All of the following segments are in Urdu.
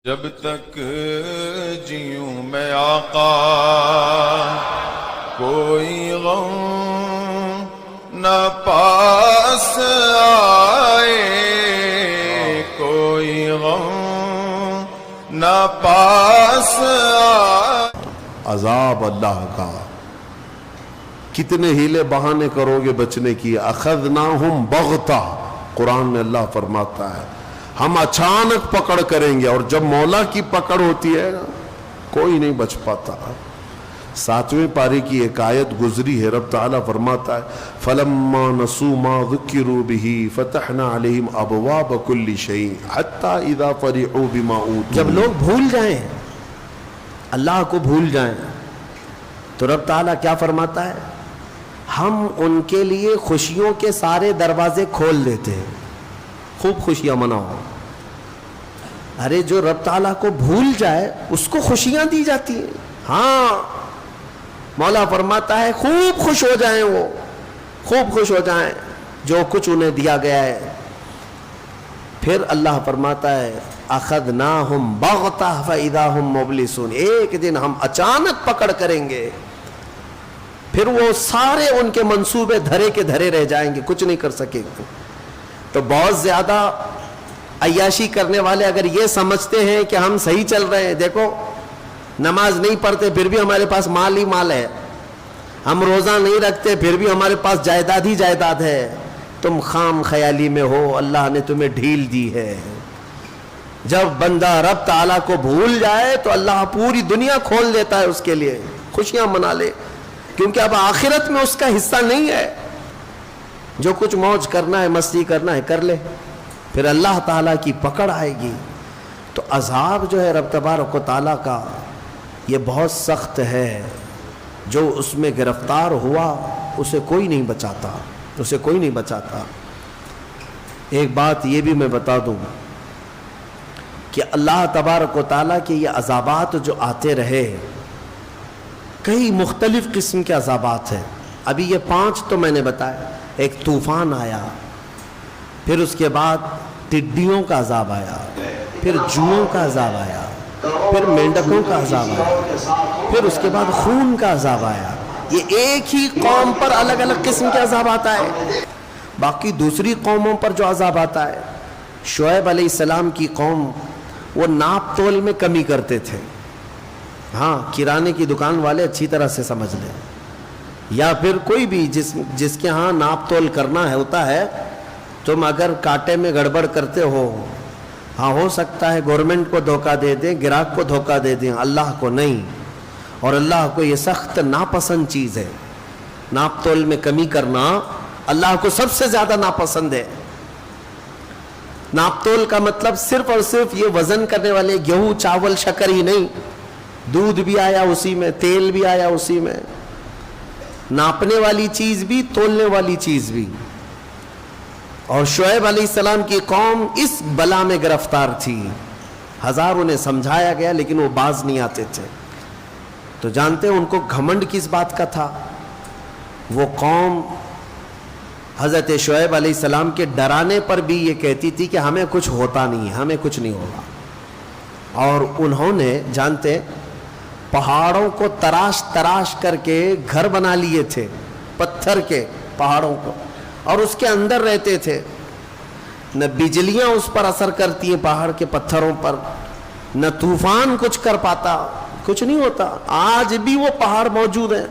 جب تک جیوں میں آقا کوئی غم نہ پاس آئے، کوئی غم نہ پاس آئے۔ عذاب اللہ کا کتنے ہیلے بہانے کرو گے بچنے کی، اخذناہم بغتہ، قرآن میں اللہ فرماتا ہے ہم اچانک پکڑ کریں گے، اور جب مولا کی پکڑ ہوتی ہے کوئی نہیں بچ پاتا۔ 7ویں پارے کی ایک آیت گزری ہے، رب تعالیٰ فرماتا ہے فَلَمَّا نَسُوا مَا ذُكِّرُوا بِهِ فَتَحْنَا عَلَيْهِمْ أَبْوَابَ كُلِّ شَيْءٍ حَتَّى إِذَا فَرِحُوا بِمَا أُوتُوا۔ جب لوگ بھول جائیں، اللہ کو بھول جائیں، تو رب تعالیٰ کیا فرماتا ہے؟ ہم ان کے لیے خوشیوں کے سارے دروازے کھول دیتے ہیں، خوب خوشیاں مناؤ۔ ارے جو رب تعالیٰ کو بھول جائے اس کو خوشیاں دی جاتی ہیں۔ ہاں، مولا فرماتا ہے خوب خوش ہو جائیں، وہ خوب خوش ہو جائیں جو کچھ انہیں دیا گیا ہے۔ پھر اللہ فرماتا ہے اخذناہم بغتہ فاذا ہم مبلسون، ایک دن ہم اچانک پکڑ کریں گے، پھر وہ سارے ان کے منصوبے دھرے کے دھرے رہ جائیں گے، کچھ نہیں کر سکیں گے۔ تو بہت زیادہ عیاشی کرنے والے اگر یہ سمجھتے ہیں کہ ہم صحیح چل رہے ہیں، دیکھو نماز نہیں پڑھتے پھر بھی ہمارے پاس مال ہی مال ہے، ہم روزہ نہیں رکھتے پھر بھی ہمارے پاس جائیداد ہی جائیداد ہے، تم خام خیالی میں ہو، اللہ نے تمہیں ڈھیل دی ہے۔ جب بندہ رب تعالیٰ کو بھول جائے تو اللہ پوری دنیا کھول دیتا ہے اس کے لیے، خوشیاں منا لے، کیونکہ اب آخرت میں اس کا حصہ نہیں ہے۔ جو کچھ موج کرنا ہے، مستی کرنا ہے کر لے، پھر اللہ تعالیٰ کی پکڑ آئے گی۔ تو عذاب جو ہے رب تبارک و تعالیٰ کا یہ بہت سخت ہے، جو اس میں گرفتار ہوا اسے کوئی نہیں بچاتا، اسے کوئی نہیں بچاتا۔ ایک بات یہ بھی میں بتا دوں کہ اللہ تبارک و تعالیٰ کے یہ عذابات جو آتے رہے، کئی مختلف قسم کے عذابات ہیں۔ ابھی یہ 5 تو میں نے بتایا، ایک طوفان آیا، پھر اس کے بعد ٹڈیوں کا عذاب آیا، پھر جوؤں کا عذاب آیا، پھر مینڈکوں کا عذاب آیا، پھر اس کے بعد خون کا عذاب آیا۔ یہ ایک ہی قوم پر الگ الگ قسم کے عذاب آتا ہے۔ باقی دوسری قوموں پر جو عذاب آتا ہے، شعیب علیہ السلام کی قوم وہ ناپ تول میں کمی کرتے تھے۔ ہاں، کرانے کی دکان والے اچھی طرح سے سمجھ لیں، یا پھر کوئی بھی جس کے ہاں ناپ تول کرنا ہے ہوتا ہے، تم اگر کانٹے میں گڑبڑ کرتے ہو، ہاں ہو سکتا ہے گورنمنٹ کو دھوکہ دے دیں، گراہک کو دھوکہ دے دیں، اللہ کو نہیں۔ اور اللہ کو یہ سخت ناپسند چیز ہے، ناپ تول میں کمی کرنا اللہ کو سب سے زیادہ ناپسند ہے۔ ناپ تول کا مطلب صرف اور صرف یہ وزن کرنے والے گیہوں چاول شکر ہی نہیں، دودھ بھی آیا اسی میں، تیل بھی آیا اسی میں، ناپنے والی چیز بھی، تولنے والی چیز بھی۔ اور شعیب علیہ السلام کی قوم اس بلا میں گرفتار تھی، ہزار انہیں سمجھایا گیا لیکن وہ باز نہیں آتے تھے۔ تو جانتے ہیں ان کو گھمنڈ کس بات کا تھا؟ وہ قوم حضرت شعیب علیہ السلام کے ڈرانے پر بھی یہ کہتی تھی کہ ہمیں کچھ ہوتا نہیں ہے، ہمیں کچھ نہیں ہوگا۔ اور انہوں نے جانتے پہاڑوں کو تراش تراش کر کے گھر بنا لیے تھے، پتھر کے پہاڑوں کو، اور اس کے اندر رہتے تھے۔ نہ بجلیاں اس پر اثر کرتی ہیں پہاڑ کے پتھروں پر، نہ طوفان کچھ کر پاتا، کچھ نہیں ہوتا۔ آج بھی وہ پہاڑ موجود ہیں۔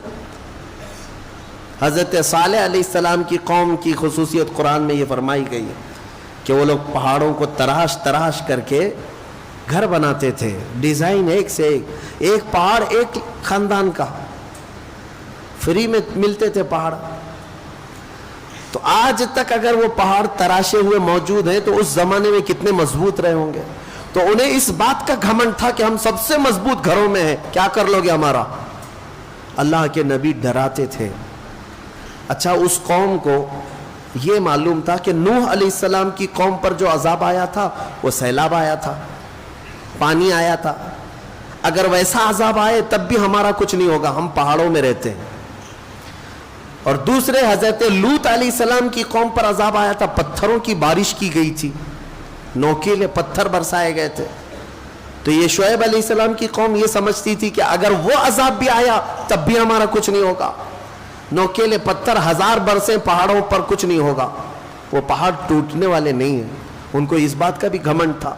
حضرت صالح علیہ السلام کی قوم کی خصوصیت قرآن میں یہ فرمائی گئی ہے کہ وہ لوگ پہاڑوں کو تراش تراش کر کے گھر بناتے تھے، ڈیزائن ایک سے ایک پہاڑ ایک خاندان کا، فری میں ملتے تھے پہاڑ۔ تو آج تک اگر وہ پہاڑ تراشے ہوئے موجود ہیں تو اس زمانے میں کتنے مضبوط رہے ہوں گے۔ تو انہیں اس بات کا گھمنڈ تھا کہ ہم سب سے مضبوط گھروں میں ہیں، کیا کر لو گے ہمارا؟ اللہ کے نبی ڈراتے تھے۔ اچھا، اس قوم کو یہ معلوم تھا کہ نوح علیہ السلام کی قوم پر جو عذاب آیا تھا وہ سیلاب آیا تھا، پانی آیا تھا۔ اگر ویسا عذاب آئے تب بھی ہمارا کچھ نہیں ہوگا، ہم پہاڑوں میں رہتے ہیں۔ اور دوسرے حضرت لوط علیہ السلام کی قوم پر عذاب آیا تھا، پتھروں کی بارش کی گئی تھی، نوکیلے پتھر برسائے گئے تھے۔ تو یہ شعیب علیہ السلام کی قوم یہ سمجھتی تھی کہ اگر وہ عذاب بھی آیا تب بھی ہمارا کچھ نہیں ہوگا، نوکیلے پتھر 1000 برسیں پہاڑوں پر کچھ نہیں ہوگا، وہ پہاڑ ٹوٹنے والے نہیں ہیں، ان کو اس بات کا بھی گھمنڈ تھا۔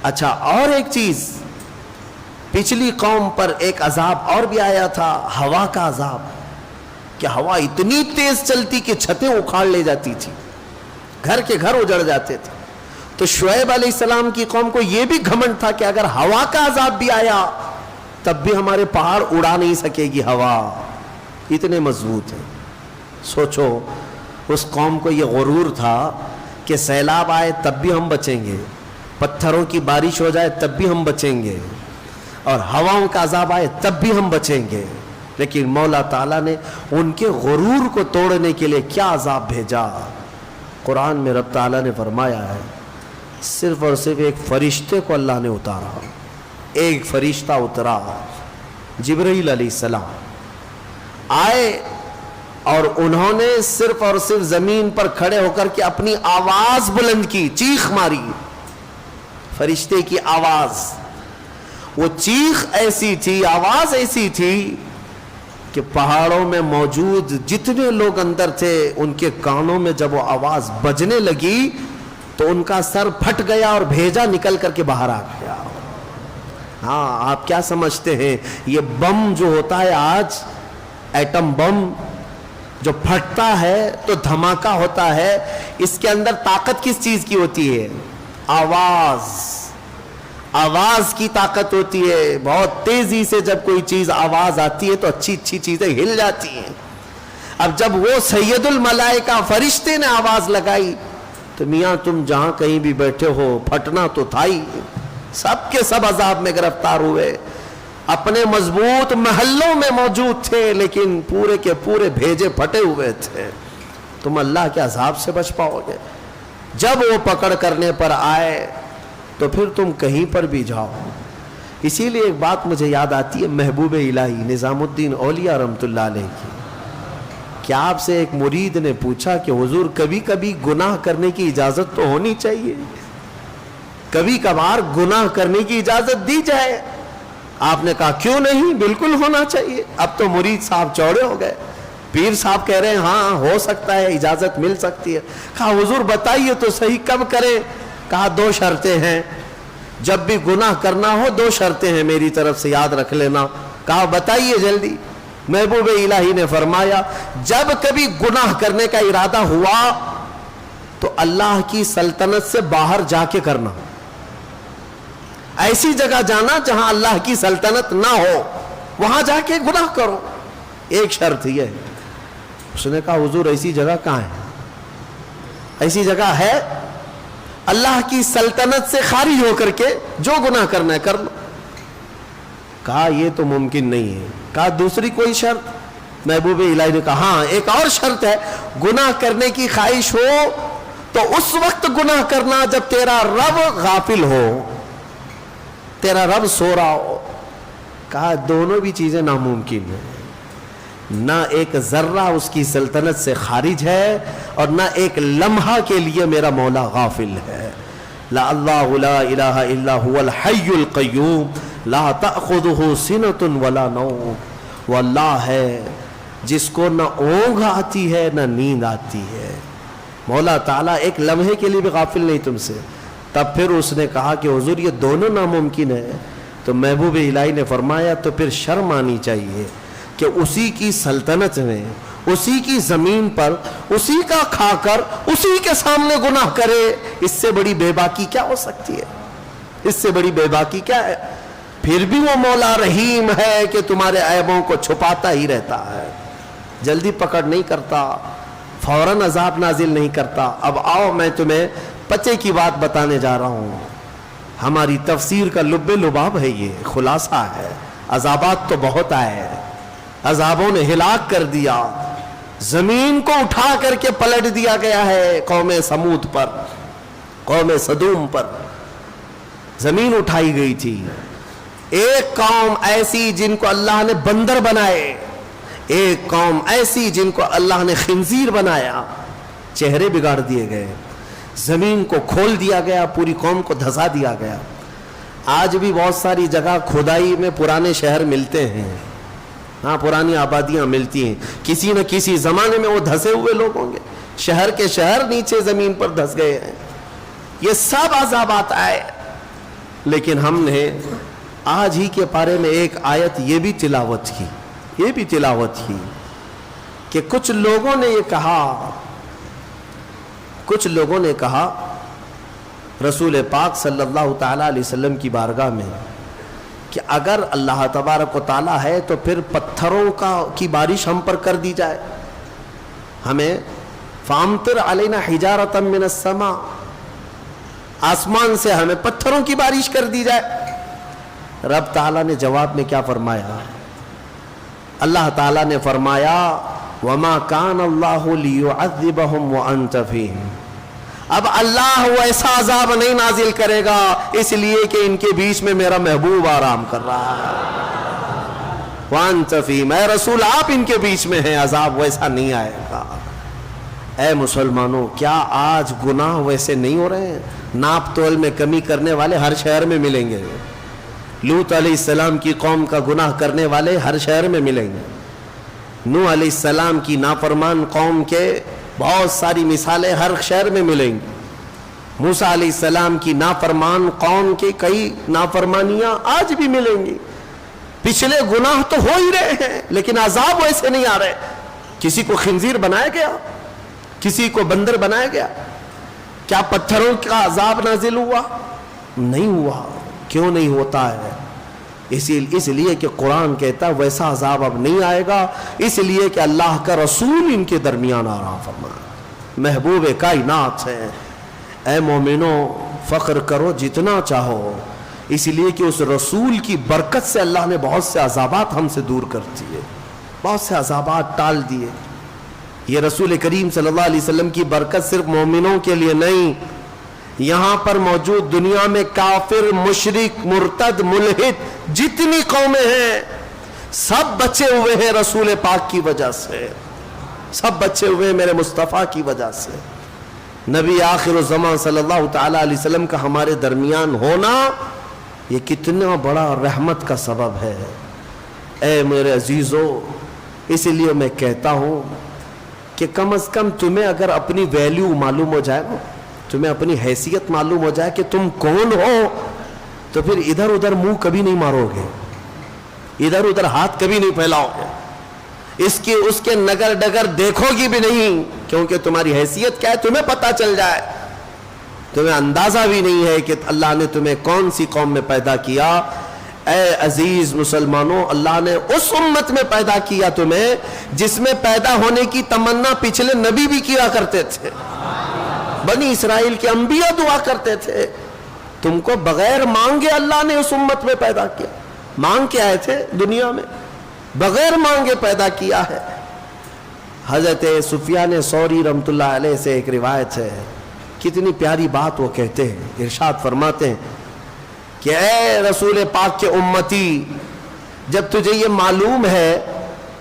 اچھا، اور ایک چیز، پچھلی قوم پر ایک عذاب اور بھی آیا تھا، ہوا کا عذاب، کہ ہوا اتنی تیز چلتی کہ چھتیں اکھاڑ لے جاتی تھی، گھر کے گھر اجڑ جاتے تھے۔ تو شعیب علیہ السلام کی قوم کو یہ بھی گھمنڈ تھا کہ اگر ہوا کا عذاب بھی آیا تب بھی ہمارے پہاڑ اڑا نہیں سکے گی ہوا، اتنے مضبوط ہیں۔ سوچو، اس قوم کو یہ غرور تھا کہ سیلاب آئے تب بھی ہم بچیں گے، پتھروں کی بارش ہو جائے تب بھی ہم بچیں گے، اور ہواؤں کا عذاب آئے تب بھی ہم بچیں گے۔ لیکن مولا تعالیٰ نے ان کے غرور کو توڑنے کے لیے کیا عذاب بھیجا؟ قرآن میں رب تعالیٰ نے فرمایا ہے، صرف اور صرف ایک فرشتے کو اللہ نے اتارا، ایک فرشتہ اترا، جبرائیل علیہ السلام آئے، اور انہوں نے صرف اور صرف زمین پر کھڑے ہو کر کے اپنی آواز بلند کی، چیخ ماری، فرشتے کی آواز، وہ چیخ ایسی تھی، آواز ایسی تھی کہ پہاڑوں میں موجود جتنے لوگ اندر تھے ان کے کانوں میں جب وہ آواز بجنے لگی تو ان کا سر پھٹ گیا اور بھیجا نکل کر کے باہر آ گیا۔ ہاں، آپ کیا سمجھتے ہیں یہ بم جو ہوتا ہے آج، ایٹم بم جو پھٹتا ہے تو دھماکہ ہوتا ہے، اس کے اندر طاقت کس چیز کی ہوتی ہے؟ آواز کی طاقت ہوتی ہے۔ بہت تیزی سے جب کوئی چیز آواز آتی ہے تو اچھی اچھی چیزیں ہل جاتی ہیں۔ اب جب وہ سید الملائکہ فرشتے نے آواز لگائی تو میاں تم جہاں کہیں بھی بیٹھے ہو پھٹنا تو تھا ہی، سب کے سب عذاب میں گرفتار ہوئے، اپنے مضبوط محلوں میں موجود تھے لیکن پورے کے پورے بھیجے پھٹے ہوئے تھے۔ تم اللہ کے عذاب سے بچ پاؤ گے؟ جب وہ پکڑ کرنے پر آئے تو پھر تم کہیں پر بھی جاؤ۔ اسی لیے ایک بات مجھے یاد آتی ہے محبوب الہی نظام الدین اولیاء رحمۃ اللہ علیہ کی۔ کیا آپ سے ایک مرید نے پوچھا کہ حضور کبھی کبھی گناہ کرنے کی اجازت تو ہونی چاہیے، کبھی کبھار گناہ کرنے کی اجازت دی جائے؟ آپ نے کہا کیوں نہیں، بالکل ہونا چاہیے۔ اب تو مرید صاحب چوڑے ہو گئے، پیر صاحب کہہ رہے ہیں ہاں ہو سکتا ہے، اجازت مل سکتی ہے۔ کہا حضور بتائیے تو صحیح کب کریں؟ کہا 2 شرطیں ہیں، جب بھی گناہ کرنا ہو 2 شرطیں ہیں میری طرف سے، یاد رکھ لینا۔ کہا بتائیے جلدی۔ محبوب الہی نے فرمایا جب کبھی گناہ کرنے کا ارادہ ہوا تو اللہ کی سلطنت سے باہر جا کے کرنا، ایسی جگہ جانا جہاں اللہ کی سلطنت نہ ہو، وہاں جا کے گناہ کرو۔ ایک شرط یہ ہے۔ اس نے کہا حضور ایسی جگہ کہاں ہے؟ ایسی جگہ ہے اللہ کی سلطنت سے خارج ہو کر کے جو گناہ کرنا ہے کر لو۔ کہا یہ تو ممکن نہیں ہے۔ کہا دوسری کوئی شرط؟ محبوب الہی نے کہا ہاں ایک اور شرط ہے، گناہ کرنے کی خواہش ہو تو اس وقت گناہ کرنا جب تیرا رب غافل ہو، تیرا رب سو رہا ہو۔ کہا دونوں بھی چیزیں ناممکن ہیں، نہ ایک ذرہ اس کی سلطنت سے خارج ہے اور نہ ایک لمحہ کے لیے میرا مولا غافل ہے۔ لا اللہ لا الہ الا هو الحی القیوم لا تأخذہ سنۃ ولا نوم، وہ اللہ ہے جس کو نہ اونگ آتی ہے نہ نیند آتی ہے۔ مولا تعالیٰ ایک لمحے کے لیے بھی غافل نہیں تم سے۔ تب پھر اس نے کہا کہ حضور یہ دونوں ناممکن ہے، تو محبوب الہی نے فرمایا تو پھر شرم آنی چاہیے کہ اسی کی سلطنت میں، اسی کی زمین پر، اسی کا کھا کر اسی کے سامنے گناہ کرے، اس سے بڑی بے باکی کیا ہو سکتی ہے؟ اس سے بڑی بے باکی کیا ہے؟ پھر بھی وہ مولا رحیم ہے کہ تمہارے عیبوں کو چھپاتا ہی رہتا ہے، جلدی پکڑ نہیں کرتا، فوراً عذاب نازل نہیں کرتا۔ اب آؤ میں تمہیں پچے کی بات بتانے جا رہا ہوں، ہماری تفسیر کا لب لباب ہے، یہ خلاصہ ہے۔ عذابات تو بہت آئے، عذابوں نے ہلاک کر دیا، زمین کو اٹھا کر کے پلٹ دیا گیا ہے قوم سمود پر، قوم صدوم پر زمین اٹھائی گئی تھی۔ ایک قوم ایسی جن کو اللہ نے بندر بنائے، ایک قوم ایسی جن کو اللہ نے خنزیر بنایا، چہرے بگاڑ دیے گئے، زمین کو کھول دیا گیا، پوری قوم کو دھسا دیا گیا۔ آج بھی بہت ساری جگہ کھدائی میں پرانے شہر ملتے ہیں، ہاں پرانی آبادیاں ملتی ہیں، کسی نہ کسی زمانے میں وہ دھسے ہوئے لوگ ہوں گے، شہر کے شہر نیچے زمین پر دھس گئے ہیں، یہ سب عذابات آئے۔ لیکن ہم نے آج ہی کے پارے میں ایک آیت یہ بھی تلاوت کی کہ کچھ لوگوں نے کہا رسول پاک صلی اللہ تعالی علیہ وسلم کی بارگاہ میں کہ اگر اللہ تبارک و تعالی ہے تو پھر پتھروں کی بارش ہم پر کر دی جائے، ہمیں فامطر علینا حجارۃ من السماء، آسمان سے ہمیں پتھروں کی بارش کر دی جائے۔ رب تعالیٰ نے جواب میں کیا فرمایا؟ اللہ تعالیٰ نے فرمایا وَمَا كَانَ اللَّهُ لِيُعَذِّبَهُمْ وَأَنْتَ فِيهِمْ، اب اللہ ویسا عذاب نہیں نازل کرے گا اس لیے کہ ان کے بیچ میں میرا محبوب آرام کر رہا ہے۔ وَأَنْتَ فِيهِمْ، اے رسول آپ ان کے بیچ میں ہیں، عذاب ویسا نہیں آئے گا۔ اے مسلمانوں، کیا آج گناہ ویسے نہیں ہو رہے ہیں؟ ناپ تول میں کمی کرنے والے ہر شہر میں ملیں گے، لوط علیہ السلام کی قوم کا گناہ کرنے والے ہر شہر میں ملیں گے، نوح علیہ السلام کی نافرمان قوم کے بہت ساری مثالیں ہر شہر میں ملیں گی، موسیٰ علیہ السلام کی نافرمان قوم کے کئی نافرمانیاں آج بھی ملیں گی۔ پچھلے گناہ تو ہو ہی رہے ہیں لیکن عذاب ویسے نہیں آ رہے۔ کسی کو خنزیر بنایا گیا، کسی کو بندر بنایا گیا، کیا پتھروں کا عذاب نازل ہوا؟ نہیں ہوا۔ کیوں نہیں ہوتا ہے؟ اس لیے کہ قرآن کہتا ہے ویسا عذاب اب نہیں آئے گا، اس لیے کہ اللہ کا رسول ان کے درمیان آرام فرمائے، محبوب کائنات ہے۔ اے مومنوں فخر کرو جتنا چاہو، اس لیے کہ اس رسول کی برکت سے اللہ نے بہت سے عذابات ہم سے دور کر دیے، بہت سے عذابات ٹال دیے۔ یہ رسول کریم صلی اللہ علیہ وسلم کی برکت صرف مومنوں کے لیے نہیں، یہاں پر موجود دنیا میں کافر، مشرک، مرتد، ملحد جتنی قومیں ہیں سب بچے ہوئے ہیں رسول پاک کی وجہ سے، سب بچے ہوئے ہیں میرے مصطفیٰ کی وجہ سے۔ نبی آخر الزمان صلی اللہ تعالی علیہ وسلم کا ہمارے درمیان ہونا یہ کتنا بڑا رحمت کا سبب ہے۔ اے میرے عزیزو، اس لیے میں کہتا ہوں کہ کم از کم تمہیں اگر اپنی ویلیو معلوم ہو جائے، تمہیں اپنی حیثیت معلوم ہو جائے کہ تم کون ہو، تو پھر ادھر ادھر منہ کبھی نہیں مارو گے، ادھر ادھر ہاتھ کبھی نہیں پھیلاؤ گے، اس کے نگر ڈگر دیکھو گی بھی نہیں، کیونکہ تمہاری حیثیت کیا ہے تمہیں پتہ چل جائے۔ تمہیں اندازہ بھی نہیں ہے کہ اللہ نے تمہیں کون سی قوم میں پیدا کیا۔ اے عزیز مسلمانوں، اللہ نے اس امت میں پیدا کیا تمہیں جس میں پیدا ہونے کی تمنا پچھلے نبی بھی کیا کرتے تھے، بنی اسرائیل کے انبیاء دعا کرتے تھے۔ تم کو بغیر مانگے اللہ نے اس امت میں پیدا کیا، مانگ کے آئے تھے دنیا میں، بغیر مانگے پیدا کیا ہے۔ حضرت سفیان ثوری رحمۃ اللہ علیہ سے ایک روایت ہے، کتنی پیاری بات وہ کہتے ہیں، ارشاد فرماتے ہیں کہ اے رسول پاک کے امتی، جب تجھے یہ معلوم ہے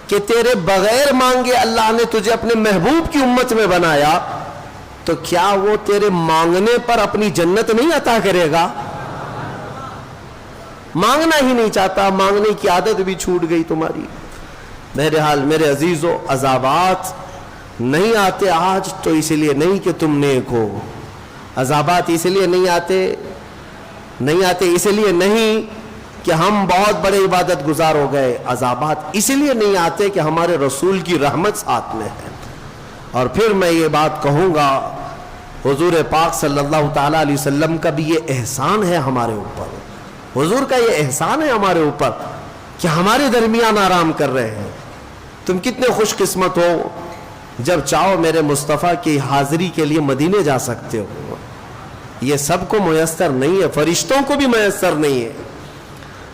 کہ تیرے بغیر مانگے اللہ نے تجھے اپنے محبوب کی امت میں بنایا، تو کیا وہ تیرے مانگنے پر اپنی جنت نہیں عطا کرے گا؟ مانگنا ہی نہیں چاہتا، مانگنے کی عادت بھی چھوٹ گئی تمہاری۔ بہرحال میرے عزیزو، عذابات نہیں آتے آج تو اس لیے نہیں کہ تم نیک ہو، عذابات اس لیے نہیں آتے اس لیے نہیں کہ ہم بہت بڑے عبادت گزار ہو گئے، عذابات اس لیے نہیں آتے کہ ہمارے رسول کی رحمت ساتھ میں ہے۔ اور پھر میں یہ بات کہوں گا، حضور پاک صلی اللہ تعالی علیہ وسلم کا بھی یہ احسان ہے ہمارے اوپر، حضور کا یہ احسان ہے ہمارے اوپر کہ ہمارے درمیان آرام کر رہے ہیں۔ تم کتنے خوش قسمت ہو، جب چاہو میرے مصطفیٰ کی حاضری کے لیے مدینے جا سکتے ہو۔ یہ سب کو میسر نہیں ہے، فرشتوں کو بھی میسر نہیں ہے،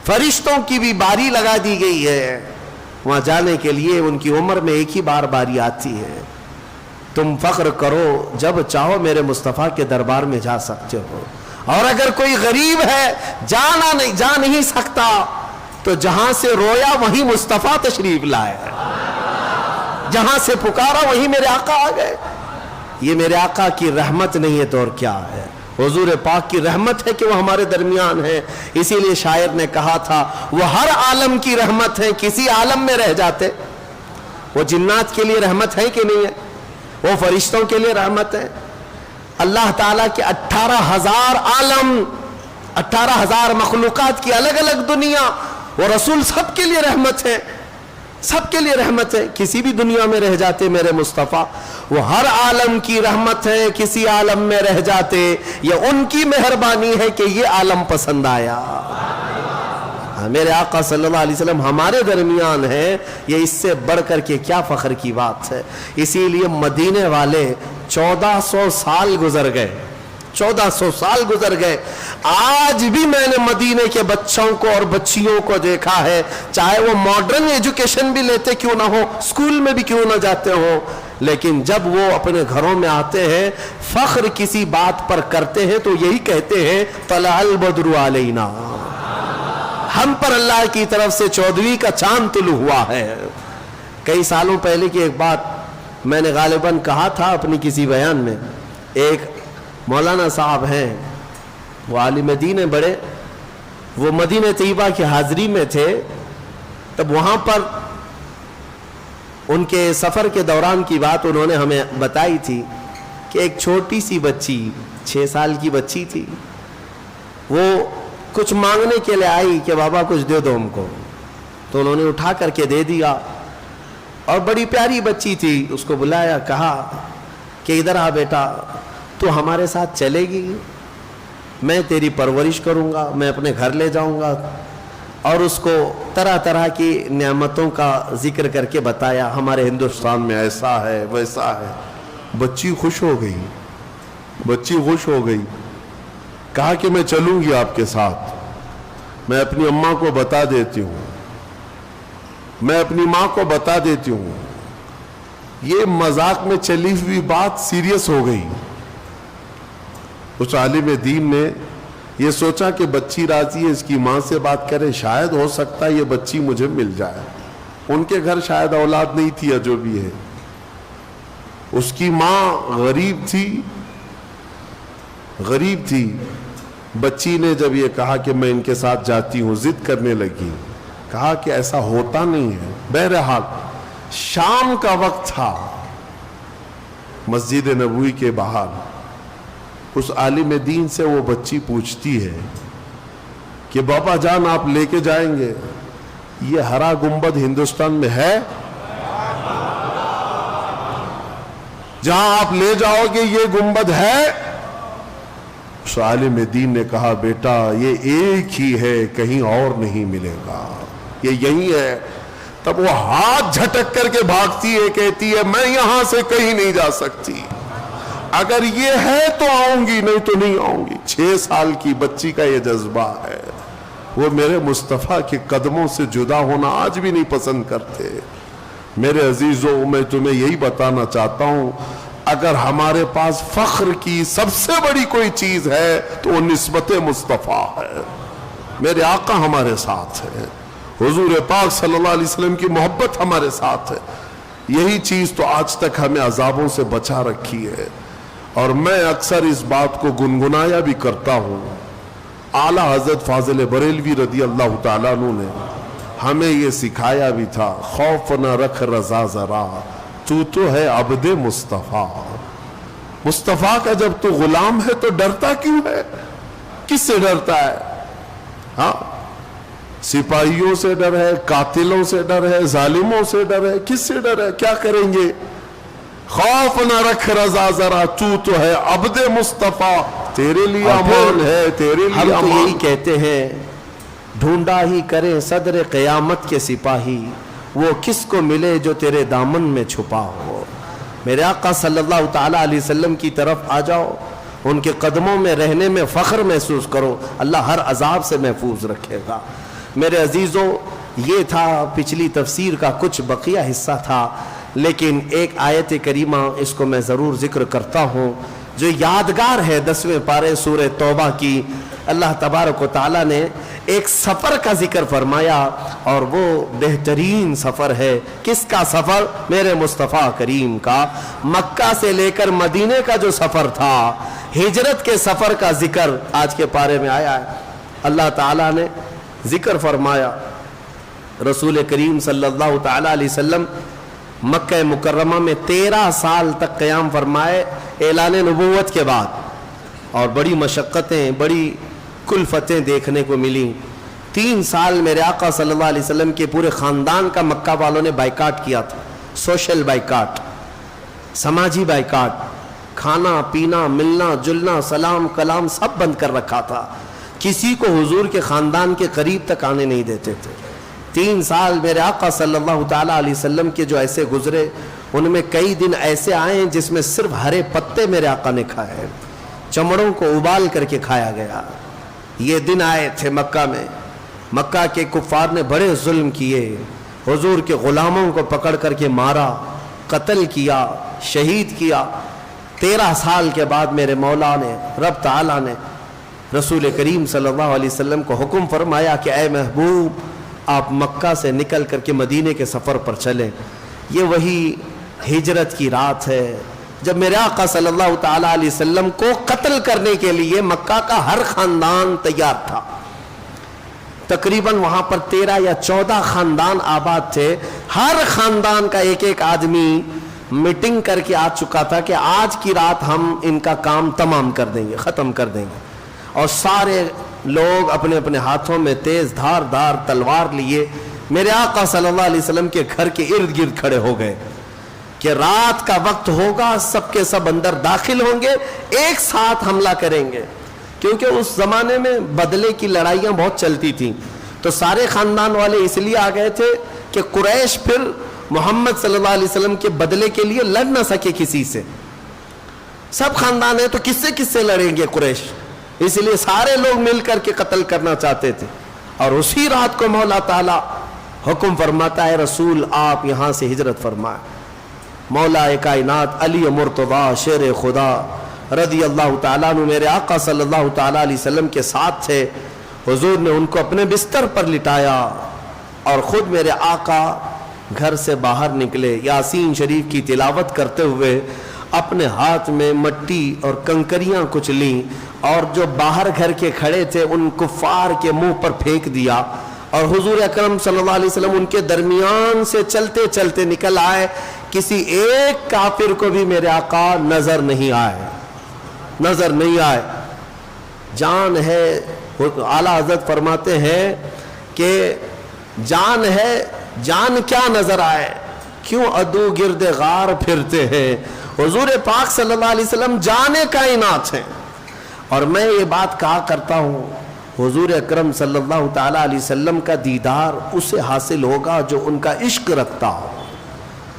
فرشتوں کی بھی باری لگا دی گئی ہے وہاں جانے کے لیے، ان کی عمر میں ایک ہی بار باری آتی ہے۔ تم فخر کرو، جب چاہو میرے مصطفیٰ کے دربار میں جا سکتے ہو۔ اور اگر کوئی غریب ہے جا نہیں سکتا تو جہاں سے رویا وہیں مصطفیٰ تشریف لائے، جہاں سے پکارا وہیں میرے آقا آ گئے۔ یہ میرے آقا کی رحمت نہیں ہے تو اور کیا ہے؟ حضور پاک کی رحمت ہے کہ وہ ہمارے درمیان ہیں. اسی لیے شاعر نے کہا تھا وہ ہر عالم کی رحمت ہے, کسی عالم میں رہ جاتے. وہ جنات کے لیے رحمت ہے کہ نہیں ہے؟ وہ فرشتوں کے لیے رحمت ہے. اللہ تعالیٰ کے 18,000 عالم, 18,000 مخلوقات کی الگ الگ دنیا, وہ رسول سب کے لیے رحمت ہے, سب کے لیے رحمت ہے. کسی بھی دنیا میں رہ جاتے میرے مصطفیٰ, وہ ہر عالم کی رحمت ہے, کسی عالم میں رہ جاتے یہ ان کی مہربانی ہے کہ یہ عالم پسند آیا. میرے آقا صلی اللہ علیہ وسلم ہمارے درمیان ہے, یہ اس سے بڑھ کر کے کیا فخر کی بات ہے. اسی لیے مدینے والے 1400 سال گزر گئے, 1400 سال گزر گئے. آج بھی میں نے مدینے کے بچوں کو اور بچیوں کو دیکھا ہے, چاہے وہ ماڈرن ایجوکیشن بھی لیتے کیوں نہ ہو, اسکول میں بھی کیوں نہ جاتے ہوں, لیکن جب وہ اپنے گھروں میں آتے ہیں فخر کسی بات پر کرتے ہیں تو یہی کہتے ہیں طلع البدر علینا, ہم پر اللہ کی طرف سے 14ویں کا چاند طلوع ہوا ہے. کئی سالوں پہلے کی ایک بات میں نے غالباً کہا تھا اپنی کسی بیان میں. ایک مولانا صاحب ہیں, وہ عالم دین ہیں بڑے, وہ مدینہ طیبہ کی حاضری میں تھے. تب وہاں پر ان کے سفر کے دوران کی بات انہوں نے ہمیں بتائی تھی کہ ایک چھوٹی سی بچی 6 سال کی بچی تھی, وہ کچھ مانگنے کے لیے آئی کہ بابا کچھ دے دو ہم کو. تو انہوں نے اٹھا کر کے دے دیا, اور بڑی پیاری بچی تھی. اس کو بلایا, کہا کہ ادھر آ بیٹا, تو ہمارے ساتھ چلے گی, میں تیری پرورش کروں گا, میں اپنے گھر لے جاؤں گا. اور اس کو طرح طرح کی نعمتوں کا ذکر کر کے بتایا, ہمارے ہندوستان میں ایسا ہے ویسا ہے. بچی خوش ہو گئی, بچی خوش ہو گئی. کہا کہ میں چلوں گی آپ کے ساتھ, میں اپنی اماں کو بتا دیتی ہوں, میں اپنی ماں کو بتا دیتی ہوں. یہ مذاق میں چلی ہوئی بات سیریس ہو گئی. اس عالم دین نے یہ سوچا کہ بچی راضی ہے, اس کی ماں سے بات کرے, شاید ہو سکتا ہے یہ بچی مجھے مل جائے. ان کے گھر شاید اولاد نہیں تھی یا جو بھی ہے. اس کی ماں غریب تھی. بچی نے جب یہ کہا کہ میں ان کے ساتھ جاتی ہوں, ضد کرنے لگی. کہا کہ ایسا ہوتا نہیں ہے. بہرحال شام کا وقت تھا, مسجد نبوی کے باہر. اس عالم دین سے وہ بچی پوچھتی ہے کہ بابا جان آپ لے کے جائیں گے, یہ ہرا گنبد ہندوستان میں ہے جہاں آپ لے جاؤ گے یہ گنبد ہے؟ اس عالم دین نے کہا بیٹا یہ ایک ہی ہے, کہیں اور نہیں ملے گا, یہ یہی ہے. تب وہ ہاتھ جھٹک کر کے بھاگتی ہے, کہتی ہے میں یہاں سے کہیں نہیں جا سکتی, اگر یہ ہے تو آؤں گی, نہیں تو نہیں آؤں گی. 6 سال کی بچی کا یہ جذبہ ہے. وہ میرے مصطفیٰ کے قدموں سے جدا ہونا آج بھی نہیں پسند کرتے. میرے عزیزوں, میں تمہیں یہی بتانا چاہتا ہوں, اگر ہمارے پاس فخر کی سب سے بڑی کوئی چیز ہے تو وہ نسبت مصطفیٰ ہے. میرے آقا ہمارے ساتھ ہے, حضور پاک صلی اللہ علیہ وسلم کی محبت ہمارے ساتھ ہے. یہی چیز تو آج تک ہمیں عذابوں سے بچا رکھی ہے. اور میں اکثر اس بات کو گنگنایا بھی کرتا ہوں. اعلیٰ حضرت فاضل بریلوی رضی اللہ تعالیٰ عنہ نے ہمیں یہ سکھایا بھی تھا, خوف نہ رکھ رضا ذرا, تو ہے عبد مصطفیٰ. مصطفیٰ کا جب تو غلام ہے تو ڈرتا کیوں ہے؟ کس سے ڈرتا ہے؟ ہاں, سپاہیوں سے ڈر ہے, قاتلوں سے ڈر ہے, ظالموں سے ڈر ہے, کس سے ڈر ہے؟ کیا کریں گے؟ خوف نہ رکھ رضا ذرا, تو ہے عبد مصطفیٰ, تیرے لیے امان ہے, تیرے لیے ہم تو امان. یہی کہتے ہیں ڈھونڈا ہی کرے صدر قیامت کے سپاہی, وہ کس کو ملے جو تیرے دامن میں چھپا ہو. میرے آقا صلی اللہ تعالیٰ علیہ وسلم کی طرف آ جاؤ, ان کے قدموں میں رہنے میں فخر محسوس کرو, اللہ ہر عذاب سے محفوظ رکھے گا. میرے عزیزوں, یہ تھا پچھلی تفسیر کا کچھ بقیہ حصہ تھا, لیکن ایک آیت کریمہ اس کو میں ضرور ذکر کرتا ہوں جو یادگار ہے 10ویں پارے سورہ توبہ کی. اللہ تبارک و تعالیٰ نے ایک سفر کا ذکر فرمایا، اور وہ بہترین سفر ہے۔ کس کا سفر؟ میرے مصطفیٰ کریم کا۔ مکہ سے لے کر مدینے کا جو سفر تھا، ہجرت کے سفر کا ذکر آج کے پارے میں آیا ہے۔ اللہ تعالیٰ نے ذکر فرمایا، رسول کریم صلی اللہ تعالیٰ علیہ وسلم مکہ مکرمہ میں 13 سال تک قیام فرمائے اعلان نبوت کے بعد، اور بڑی مشقتیں، بڑی کلفتیں دیکھنے کو ملیں۔ 3 سال میرے آقا صلی اللہ علیہ وسلم کے پورے خاندان کا مکہ والوں نے بائیکاٹ کیا تھا، سوشل بائیکاٹ، سماجی بائیکاٹ، کھانا پینا ملنا جلنا سلام کلام سب بند کر رکھا تھا، کسی کو حضور کے خاندان کے قریب تک آنے نہیں دیتے تھے۔ 3 سال میرے آقا صلی اللہ تعالیٰ علیہ وسلم کے جو ایسے گزرے، ان میں کئی دن ایسے آئے ہیں جس میں صرف ہرے پتے میرے آقا نے کھائے ہیں، چمڑوں کو ابال کر کے کھایا گیا۔ یہ دن آئے تھے مکہ میں، مکہ کے کفار نے بڑے ظلم کیے، حضور کے غلاموں کو پکڑ کر کے مارا، قتل کیا، شہید کیا۔ 13 سال کے بعد میرے مولا نے، رب تعالیٰ نے رسول کریم صلی اللہ علیہ وسلم کو حکم فرمایا کہ اے محبوب، آپ مکہ سے نکل کر کے مدینے کے سفر پر چلیں۔ یہ وہی ہجرت کی رات ہے جب میرے آقا صلی اللہ تعالیٰ علیہ وسلم کو قتل کرنے کے لیے مکہ کا ہر خاندان تیار تھا۔ تقریباً وہاں پر 13 یا 14 خاندان آباد تھے، ہر خاندان کا ایک ایک آدمی میٹنگ کر کے آ چکا تھا کہ آج کی رات ہم ان کا کام تمام کر دیں گے، ختم کر دیں گے۔ اور سارے لوگ اپنے اپنے ہاتھوں میں تیز دھار تلوار لیے میرے آقا صلی اللہ علیہ وسلم کے گھر کے ارد گرد کھڑے ہو گئے کہ رات کا وقت ہوگا، سب کے سب اندر داخل ہوں گے، ایک ساتھ حملہ کریں گے۔ کیونکہ اس زمانے میں بدلے کی لڑائیاں بہت چلتی تھیں، تو سارے خاندان والے اس لیے آ گئے تھے کہ قریش پھر محمد صلی اللہ علیہ وسلم کے بدلے کے لیے لڑ نہ سکے کسی سے۔ سب خاندان ہیں تو کس سے لڑیں گے قریش، اس لیے سارے لوگ مل کر کے قتل کرنا چاہتے تھے۔ اور اسی رات کو مولا تعالیٰ حکم فرماتا ہے، رسول آپ یہاں سے ہجرت فرمائے۔ مولا کائنات علی مرتضیٰ شیر خدا رضی اللہ تعالیٰ عنہ میرے آقا صلی اللہ تعالیٰ علیہ وسلم کے ساتھ تھے۔ حضور نے ان کو اپنے بستر پر لٹایا اور خود میرے آقا گھر سے باہر نکلے، یاسین شریف کی تلاوت کرتے ہوئے اپنے ہاتھ میں مٹی اور کنکریاں کچھ لیں، اور جو باہر گھر کے کھڑے تھے ان کفار کے منہ پر پھینک دیا، اور حضور اکرم صلی اللہ علیہ وسلم ان کے درمیان سے چلتے چلتے نکل آئے۔ کسی ایک کافر کو بھی میرے آقا نظر نہیں آئے۔ جان ہے، اعلیٰ حضرت فرماتے ہیں کہ جان ہے، جان کیا نظر آئے، کیوں عدو گرد غار پھرتے ہیں۔ حضور پاک صلی اللہ علیہ وسلم جانے کائنات ہیں۔ اور میں یہ بات کہا کرتا ہوں، حضور اکرم صلی اللہ تعالیٰ علیہ وسلم کا دیدار اسے حاصل ہوگا جو ان کا عشق رکھتا ہو،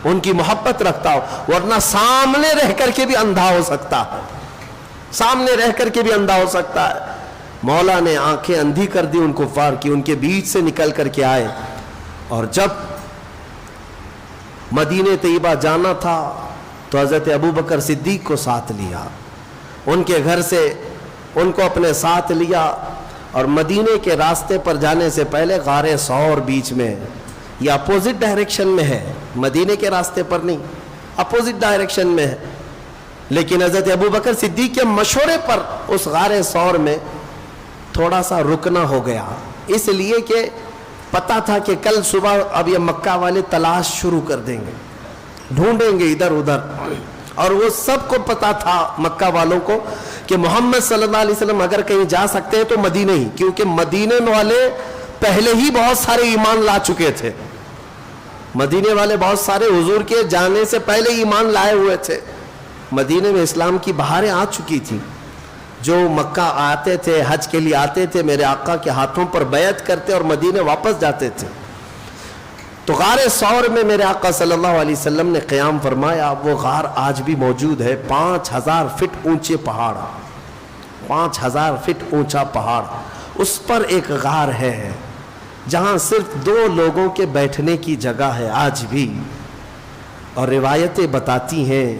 ان کی محبت رکھتا ہو، ورنہ سامنے رہ کر کے بھی اندھا ہو سکتا ہے، سامنے رہ کر کے بھی اندھا ہو سکتا ہے۔ مولا نے آنکھیں اندھی کر دی ان کفار کی، ان کے بیچ سے نکل کر کے آئے، اور جب مدینہ طیبہ جانا تھا تو حضرت ابوبکر صدیق کو ساتھ لیا، ان کے گھر سے ان کو اپنے ساتھ لیا، اور مدینے کے راستے پر جانے سے پہلے غار ثور بیچ میں، یہ اپوزٹ ڈائریکشن میں ہے، مدینے کے راستے پر نہیں، اپوزٹ ڈائریکشن میں ہے، لیکن حضرت ابوبکر صدیق کے مشورے پر اس غار ثور میں تھوڑا سا رکنا ہو گیا، اس لیے کہ پتا تھا کہ کل صبح اب یہ مکہ والے تلاش شروع کر دیں گے، ڈھونڈیں گے ادھر ادھر، اور وہ سب کو پتا تھا مکہ والوں کو کہ محمد صلی اللہ علیہ وسلم اگر کہیں جا سکتے ہیں تو مدینہ ہی، کیونکہ مدینے والے پہلے ہی بہت سارے ایمان لا چکے تھے، مدینے والے بہت سارے حضور کے جانے سے پہلے ایمان لائے ہوئے تھے، مدینے میں اسلام کی بہاریں آ چکی تھی، جو مکہ آتے تھے حج کے لیے آتے تھے میرے آقا کے ہاتھوں پر بیعت کرتے اور مدینے واپس جاتے تھے۔ تو غار ثور میں میرے آقا صلی اللہ علیہ وسلم نے قیام فرمایا، وہ غار آج بھی موجود ہے، 5000 فٹ اونچے پہاڑ، 5000 فٹ اونچا پہاڑ، اس پر ایک غار ہے جہاں صرف 2 لوگوں کے بیٹھنے کی جگہ ہے آج بھی، اور روایتیں بتاتی ہیں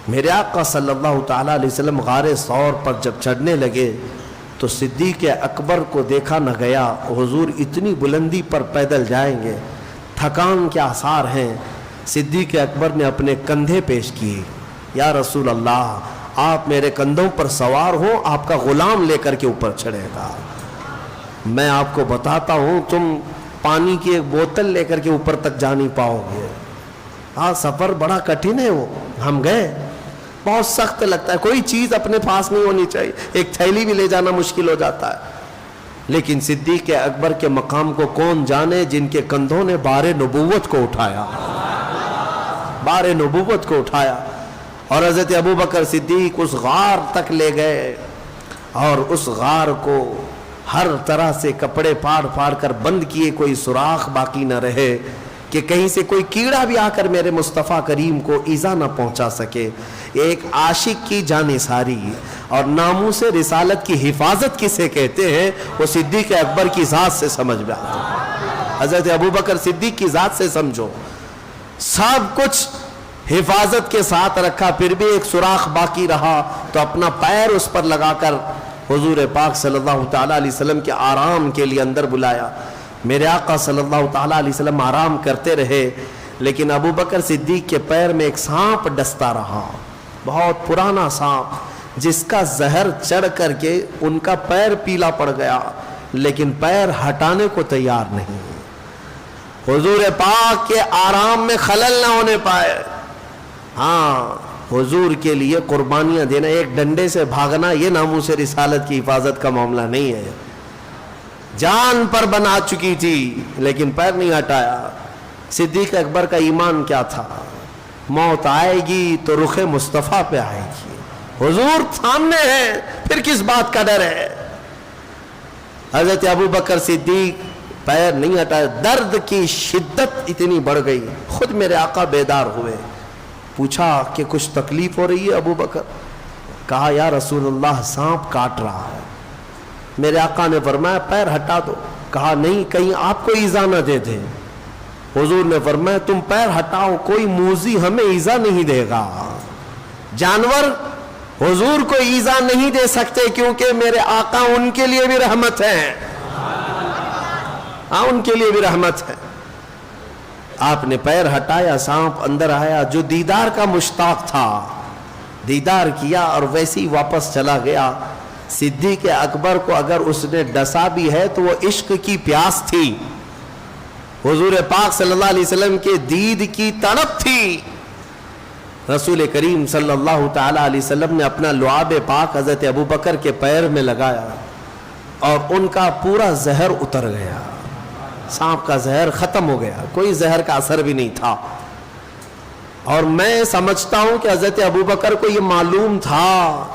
میرے آقا صلی اللہ تعالیٰ علیہ وسلم غار ثور پر جب چڑھنے لگے تو صدیق اکبر کو دیکھا نہ گیا، حضور اتنی بلندی پر پیدل جائیں گے، تھکان کے آثار ہیں۔ صدیق اکبر نے اپنے کندھے پیش کیے، یا رسول اللہ آپ میرے کندھوں پر سوار ہو، آپ کا غلام لے کر کے اوپر چڑھے گا۔ میں آپ کو بتاتا ہوں تم پانی کی ایک بوتل لے کر کے اوپر تک جا نہیں پاؤ گے۔ ہاں سفر بڑا کٹھن ہے، وہ ہم گئے، بہت سخت لگتا ہے، کوئی چیز اپنے پاس نہیں ہونی چاہیے، ایک تھیلی بھی لے جانا مشکل ہو جاتا ہے۔ لیکن صدیق اکبر کے مقام کو کون جانے، جن کے کندھوں نے بار نبوت کو اٹھایا، بار نبوت کو اٹھایا۔ اور حضرت ابوبکر صدیق اس غار تک لے گئے، اور اس غار کو ہر طرح سے کپڑے پھاڑ پھاڑ کر بند کیے، کوئی سوراخ باقی نہ رہے کہ کہیں سے کوئی کیڑا بھی آ کر میرے مصطفیٰ کریم کو ایذا نہ پہنچا سکے۔ ایک عاشق کی جانثاری اور ناموس رسالت کی حفاظت کسے کہتے ہیں، وہ صدیق اکبر کی ذات سے سمجھ میں آتا ہے۔ حضرت ابوبکر صدیق کی ذات سے سمجھو، سب کچھ حفاظت کے ساتھ رکھا، پھر بھی ایک سوراخ باقی رہا تو اپنا پیر اس پر لگا کر حضور پاک صلی اللہ تعالیٰ علیہ وسلم کے آرام کے لیے اندر بلایا۔ میرے آقا صلی اللہ تعالیٰ علیہ وسلم آرام کرتے رہے، لیکن ابوبکر صدیق کے پیر میں ایک سانپ ڈستا رہا، بہت پرانا سانپ، جس کا زہر چڑھ کر کے ان کا پیر پیلا پڑ گیا، لیکن پیر ہٹانے کو تیار نہیں۔ حضور پاک کے آرام میں خلل نہ ہونے پائے۔ ہاں حضور کے لیے قربانیاں دینا، ایک ڈنڈے سے بھاگنا، یہ ناموس رسالت کی حفاظت کا معاملہ نہیں ہے۔ جان پر بنا چکی تھی لیکن پیر نہیں ہٹایا۔ صدیق اکبر کا ایمان کیا تھا، موت آئے گی تو رخ مصطفیٰ پہ آئے گی، حضور سامنے ہے، پھر کس بات کا ڈر ہے۔ حضرت ابوبکر صدیق پیر نہیں ہٹائے، درد کی شدت اتنی بڑھ گئی، خود میرے آقا بیدار ہوئے، پوچھا کہ کچھ تکلیف ہو رہی ہے ابوبکر؟ کہا یا رسول اللہ سانپ کاٹ رہا ہے۔ میرے آقا نے فرمایا پیر ہٹا دو۔ کہا نہیں، کہیں آپ کو ایذا نہ دے دے۔ حضور نے فرمایا تم پیر ہٹاؤ، کوئی موذی ہمیں ایذا نہیں دے گا۔ جانور حضور کو ایذا نہیں دے سکتے کیونکہ میرے آقا ان کے لیے بھی رحمت ہے، ہاں ان کے لیے بھی رحمت ہے۔ آپ نے پیر ہٹایا، سانپ اندر آیا، جو دیدار کا مشتاق تھا دیدار کیا اور ویسے ہی واپس چلا گیا۔ صدیق اکبر کو اگر اس نے ڈسا بھی ہے تو وہ عشق کی پیاس تھی، حضور پاک صلی اللہ علیہ وسلم کے دید کی تڑپ تھی۔ رسول کریم صلی اللہ تعالی علیہ وسلم نے اپنا لعاب پاک حضرت ابوبکر کے پیر میں لگایا اور ان کا پورا زہر اتر گیا، سانپ کا زہر ختم ہو گیا، کوئی زہر کا اثر بھی نہیں تھا۔ اور میں سمجھتا ہوں کہ حضرت ابوبکر کو یہ معلوم تھا،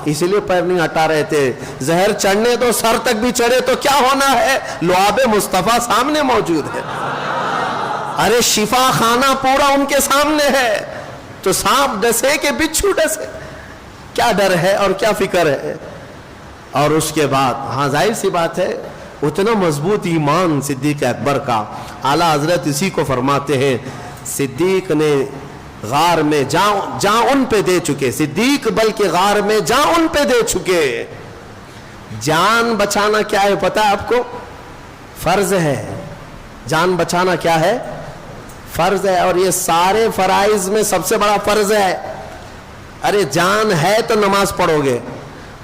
اس لیے پیر نہیں ہٹا رہے تھے۔ زہر چڑھنے تو سر تک بھی چڑھے تو کیا ہونا ہے، لعاب مصطفیٰ سامنے موجود ہے، ارے شفا خانہ پورا ان کے سامنے ہے، تو سانپ ڈسے کہ بچھو ڈسے، کیا ڈر ہے اور کیا فکر ہے۔ اور اس کے بعد ہاں ظاہر سی بات ہے اتنا مضبوط ایمان صدیق اکبر کا، اعلیٰ حضرت اسی کو فرماتے ہیں صدیق نے غار میں جاں ان پہ دے چکے، صدیق بلکہ غار میں جاں ان پہ دے چکے۔ جان بچانا کیا ہے پتہ ہے آپ کو؟ فرض ہے۔ جان بچانا کیا ہے؟ فرض ہے، اور یہ سارے فرائض میں سب سے بڑا فرض ہے۔ ارے جان ہے تو نماز پڑھو گے،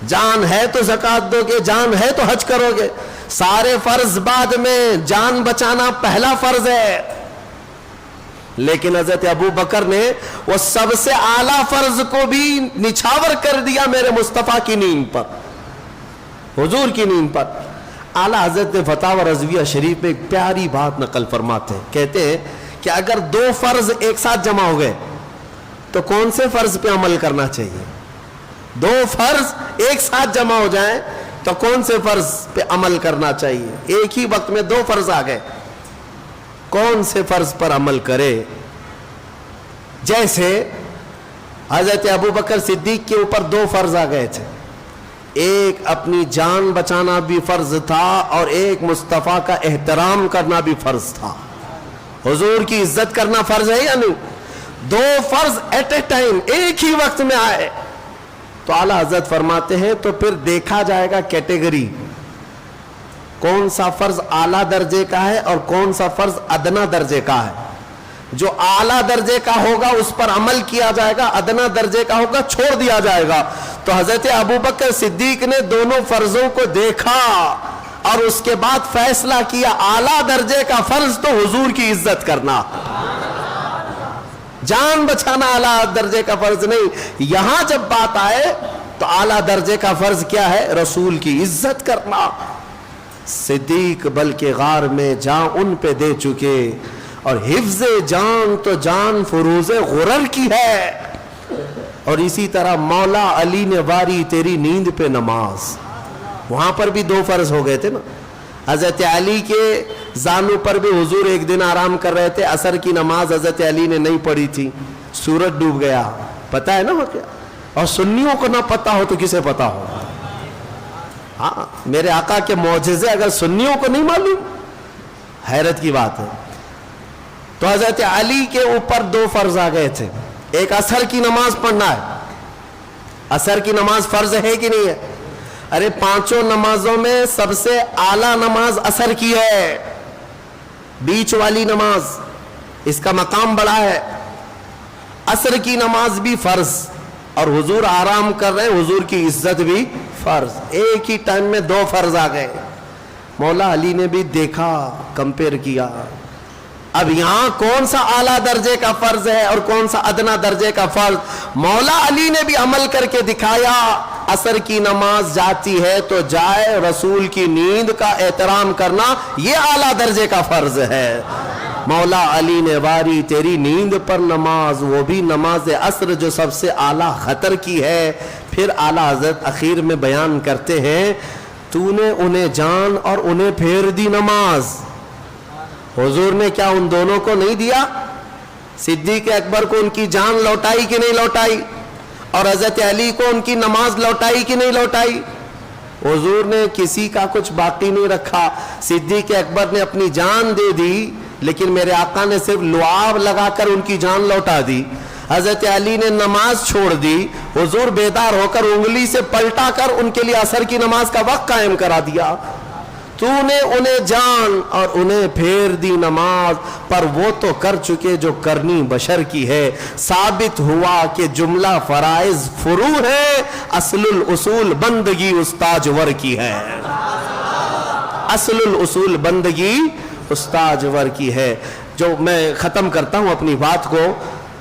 جان ہے تو زکوٰۃ دو گے، جان ہے تو حج کرو گے، سارے فرض بعد میں، جان بچانا پہلا فرض ہے۔ لیکن حضرت ابوبکر نے وہ سب سے اعلیٰ فرض کو بھی نچھاور کر دیا میرے مصطفیٰ کی نیند پر، حضور کی نیند پر۔ اعلیٰ حضرت فتاوی رضویہ شریف میں ایک پیاری بات نقل فرماتے ہیں، کہتے ہیں کہ اگر دو فرض ایک ساتھ جمع ہو گئے تو کون سے فرض پہ عمل کرنا چاہیے؟ دو فرض ایک ساتھ جمع ہو جائیں تو کون سے فرض پہ عمل کرنا چاہیے؟ ایک ہی وقت میں دو فرض آ گئے، کون سے فرض پر عمل کرے؟ جیسے حضرت ابوبکر صدیق کے اوپر دو فرض آ گئے تھے، ایک اپنی جان بچانا بھی فرض تھا اور ایک مصطفیٰ کا احترام کرنا بھی فرض تھا، حضور کی عزت کرنا فرض ہے یا نہیں؟ دو فرض ایٹ اے ٹائم ایک ہی وقت میں آئے تو اعلیٰ حضرت فرماتے ہیں تو پھر دیکھا جائے گا کیٹیگری، کون سا فرض اعلیٰ درجے کا ہے اور کون سا فرض ادنا درجے کا ہے. جو اعلیٰ درجے کا ہوگا اس پر عمل کیا جائے گا, ادنا درجے کا ہوگا چھوڑ دیا جائے گا. تو حضرت ابوبکر صدیق نے دونوں فرضوں کو دیکھا اور اس کے بعد فیصلہ کیا اعلیٰ درجے کا فرض تو حضور کی عزت کرنا, جان بچانا اعلیٰ درجے کا فرض نہیں. یہاں جب بات آئے تو اعلیٰ درجے کا فرض کیا ہے؟ رسول کی عزت کرنا. صدیق بلکہ غار میں جان ان پہ دے چکے, اور حفظ جان تو جان فروز غرر کی ہے. اور اسی طرح مولا علی نے واری تیری نیند پہ نماز, وہاں پر بھی 2 فرض ہو گئے تھے نا. حضرت علی کے زانو پر بھی حضور ایک دن آرام کر رہے تھے, عصر کی نماز حضرت علی نے نہیں پڑھی تھی, سورج ڈوب گیا, پتا ہے نا وہ کیا. اور سنیوں کو نہ پتا ہو تو کسے پتا ہو؟ ہاں, میرے آقا کے معجزے اگر سنیوں کو نہیں معلوم, حیرت کی بات ہے. تو حضرت علی کے اوپر 2 فرض آ گئے تھے. ایک عصر کی نماز پڑھنا ہے. عصر کی نماز فرض ہے کہ نہیں ہے؟ ارے 5 نمازوں میں سب سے اعلیٰ نماز عصر کی ہے, بیچ والی نماز, اس کا مقام بڑا ہے. عصر کی نماز بھی فرض, اور حضور آرام کر رہے ہیں, حضور کی عزت بھی فرض. ایک ہی ٹائم میں 2 فرض آ گئے. مولا علی نے بھی دیکھا, کمپیئر کیا. اب یہاں کون سا اعلیٰ درجے کا فرض ہے اور کون سا ادنا درجے کا فرض؟ مولا علی نے بھی عمل کر کے دکھایا. عصر کی نماز جاتی ہے تو جائے, رسول کی نیند کا احترام کرنا یہ اعلیٰ درجے کا فرض ہے. مولا علی نے واری تیری نیند پر نماز, وہ بھی نماز عصر جو سب سے اعلیٰ خطر کی ہے. پھر اعلیٰ حضرت اخیر میں بیان کرتے ہیں, تو نے انہیں جان اور انہیں پھیر دی نماز. حضور نے کیا ان دونوں کو نہیں دیا؟ صدیق اکبر کو ان کی جان لوٹائی کہ نہیں لوٹائی؟ اور حضرت علی کو ان کی نماز لوٹائی کہ نہیں لوٹائی؟ حضور نے کسی کا کچھ باقی نہیں رکھا. صدیق اکبر نے اپنی جان دے دی, لیکن میرے آقا نے صرف لعاب لگا کر ان کی جان لوٹا دی. حضرت علی نے نماز چھوڑ دی, حضور بیدار ہو کر انگلی سے پلٹا کر ان کے لیے عصر کی نماز کا وقت قائم کرا دیا. تو نے انہیں جان اور انہیں پھیر دی نماز, پر وہ تو کر چکے جو کرنی بشر کی ہے. ثابت ہوا کہ جملہ فرائض فروع ہے, اصل الاصول بندگی استاج ور کی ہے. اصل الاصول بندگی استاج ور کی ہے. جو میں ختم کرتا ہوں اپنی بات کو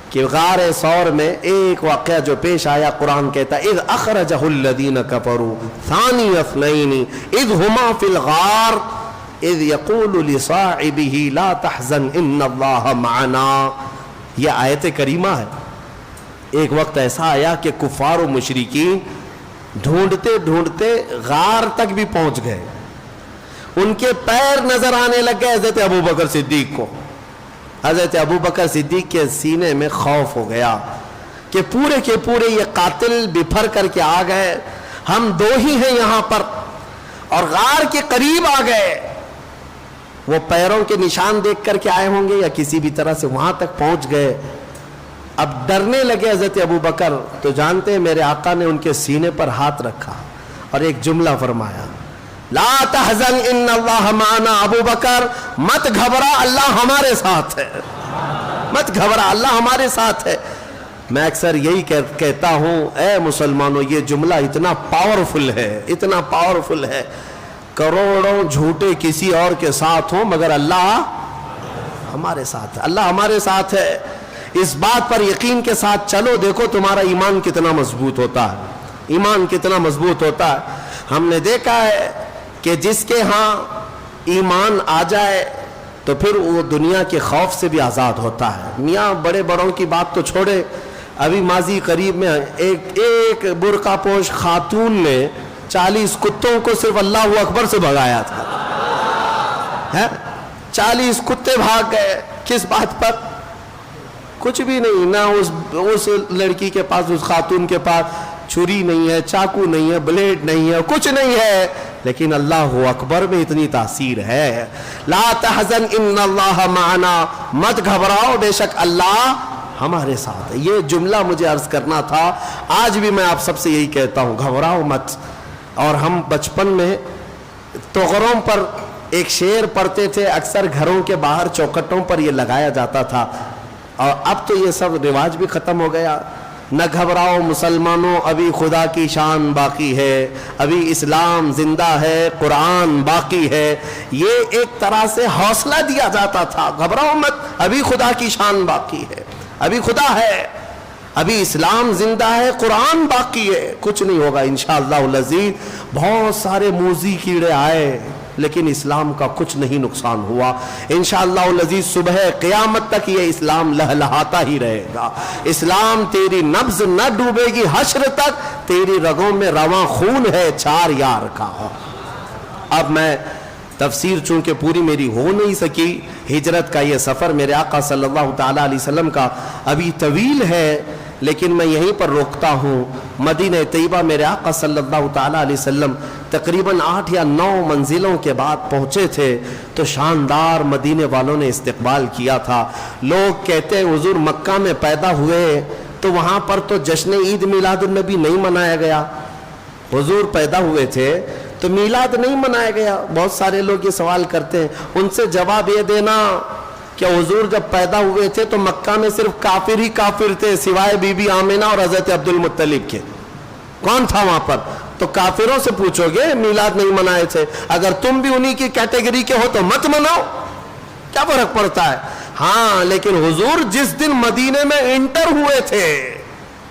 کہ غار ثور میں ایک واقعہ جو پیش آیا, قرآن کہتا ہے اذ اخرجہ الذین کفروا ثانی اثنین اذ ہما فی الغار اذ یقول لصاحبہ لا تحزن ان اللہ معنا. یہ آیت کریمہ ہے. ایک وقت ایسا آیا کہ کفار و مشرکین ڈھونڈتے ڈھونڈتے غار تک بھی پہنچ گئے. ان کے پیر نظر آنے لگ گئے حضرت ابوبکر صدیق کو. حضرت ابوبکر صدیق کے سینے میں خوف ہو گیا کہ پورے کے پورے یہ قاتل بپھر کر کے آ گئے, ہم 2 ہی ہیں یہاں پر, اور غار کے قریب آ گئے. وہ پیروں کے نشان دیکھ کر کے آئے ہوں گے یا کسی بھی طرح سے وہاں تک پہنچ گئے. اب ڈرنے لگے حضرت ابوبکر. تو جانتے ہیں میرے آقا نے ان کے سینے پر ہاتھ رکھا اور ایک جملہ فرمایا, لا تحزن ان اللہ معنا. ابو بکر مت گھبرا, اللہ ہمارے ساتھ ہے. مت گھبرا, اللہ ہمارے ساتھ ہے. میں اکثر یہی کہتا ہوں, اے مسلمانوں, یہ جملہ اتنا پاورفل ہے, اتنا پاورفل ہے. کروڑوں جھوٹے کسی اور کے ساتھ ہوں مگر اللہ ہمارے ساتھ ہے. اللہ ہمارے ساتھ ہے. اس بات پر یقین کے ساتھ چلو, دیکھو تمہارا ایمان کتنا مضبوط ہوتا ہے. ایمان کتنا مضبوط ہوتا ہے. ہم نے دیکھا ہے کہ جس کے ہاں ایمان آ جائے تو پھر وہ دنیا کے خوف سے بھی آزاد ہوتا ہے. میاں بڑے بڑوں کی بات تو چھوڑے, ابھی ماضی قریب میں ایک برقع پوش خاتون نے 40 کتوں کو صرف اللہ اکبر سے بھگایا تھا. 40 کتے بھاگ گئے. کس بات پر؟ کچھ بھی نہیں. نہ اس لڑکی کے پاس, اس خاتون کے پاس چھری نہیں ہے, چاقو نہیں ہے, بلیڈ نہیں ہے, کچھ نہیں ہے, لیکن اللہ اکبر میں اتنی تاثیر ہے. لا تحزن ان اللہ معنا. مت گھبراؤ, بے شک اللہ ہمارے ساتھ ہے. یہ جملہ مجھے عرض کرنا تھا. آج بھی میں آپ سب سے یہی کہتا ہوں, گھبراؤ مت. اور ہم بچپن میں توغروں پر ایک شعر پڑھتے تھے، اکثر گھروں کے باہر چوکھٹوں پر یہ لگایا جاتا تھا، اور اب تو یہ سب رواج بھی ختم ہو گیا۔ نہ گھبراؤ مسلمانوں، ابھی خدا کی شان باقی ہے، ابھی اسلام زندہ ہے، قرآن باقی ہے، یہ ایک طرح سے حوصلہ دیا جاتا تھا، گھبراؤ مت، ابھی خدا کی شان باقی ہے، ابھی خدا ہے، ابھی اسلام زندہ ہے، قرآن باقی ہے، کچھ نہیں ہوگا انشاءاللہ العزیز۔ بہت سارے موذی کیڑے آئے لیکن اسلام کا کچھ نہیں نقصان ہوا انشاءاللہ العزیز۔ صبح قیامت تک یہ اسلام لہلہاتا ہی رہے گا، اسلام تیری نبض نہ ڈوبے گی، حشر تک تیری رگوں میں رواں خون ہے چار یار کا۔ اب میں تفسیر چونکہ پوری میری ہو نہیں سکی، ہجرت کا یہ سفر میرے آقا صلی اللہ تعالیٰ علیہ وسلم کا ابھی طویل ہے، لیکن میں یہیں پر روکتا ہوں۔ مدینہ طیبہ میرے آقا صلی اللہ تعالیٰ علیہ وسلم تقریباً 8 یا 9 منزلوں کے بعد پہنچے تھے تو شاندار مدینے والوں نے استقبال کیا تھا۔ لوگ کہتے ہیں حضور مکہ میں پیدا ہوئے تو وہاں پر تو جشن عید میلاد النبی نہیں منایا گیا، حضور پیدا ہوئے تھے تو میلاد نہیں منایا گیا۔ بہت سارے لوگ یہ سوال کرتے ہیں، ان سے جواب یہ دینا کہ حضور جب پیدا ہوئے تھے تو مکہ میں صرف کافر ہی کافر تھے سوائے بی بی آمنہ اور حضرت عبد المطلب کے، کون تھا وہاں پر؟ تو کافروں سے پوچھو گے میلاد نہیں منائے تھے، اگر تم بھی انہی کی کیٹیگری کے ہو تو مت مناؤ، کیا فرق پڑتا ہے؟ ہاں لیکن حضور جس دن مدینے میں انٹر ہوئے تھے،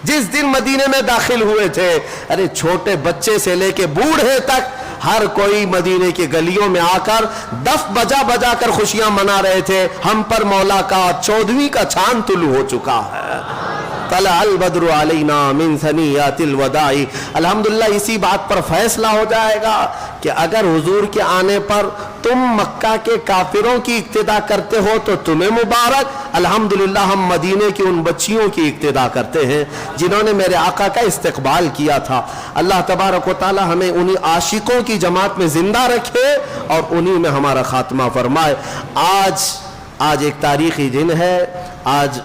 جس دن مدینے میں داخل ہوئے تھے، ارے چھوٹے بچے سے لے کے بوڑھے تک ہر کوئی مدینے کی گلیوں میں آ کر دف بجا بجا کر خوشیاں منا رہے تھے، ہم پر مولا کا 14ویں کا چاند طلوع ہو چکا ہے۔ طلع البدر علینا من ثنیات الوداع۔ الحمدللہ اسی بات پر فیصلہ ہو جائے گا کہ اگر حضور کے آنے پر تم مکہ کے کافروں کی اقتدا کرتے ہو تو تمہیں مبارک، الحمدللہ ہم مدینے کی ان بچیوں کی اقتدا کرتے ہیں جنہوں نے میرے آقا کا استقبال کیا تھا۔ اللہ تبارک و تعالی ہمیں انہی عاشقوں کی جماعت میں زندہ رکھے اور انہی میں ہمارا خاتمہ فرمائے۔ آج ایک تاریخی دن ہے، آج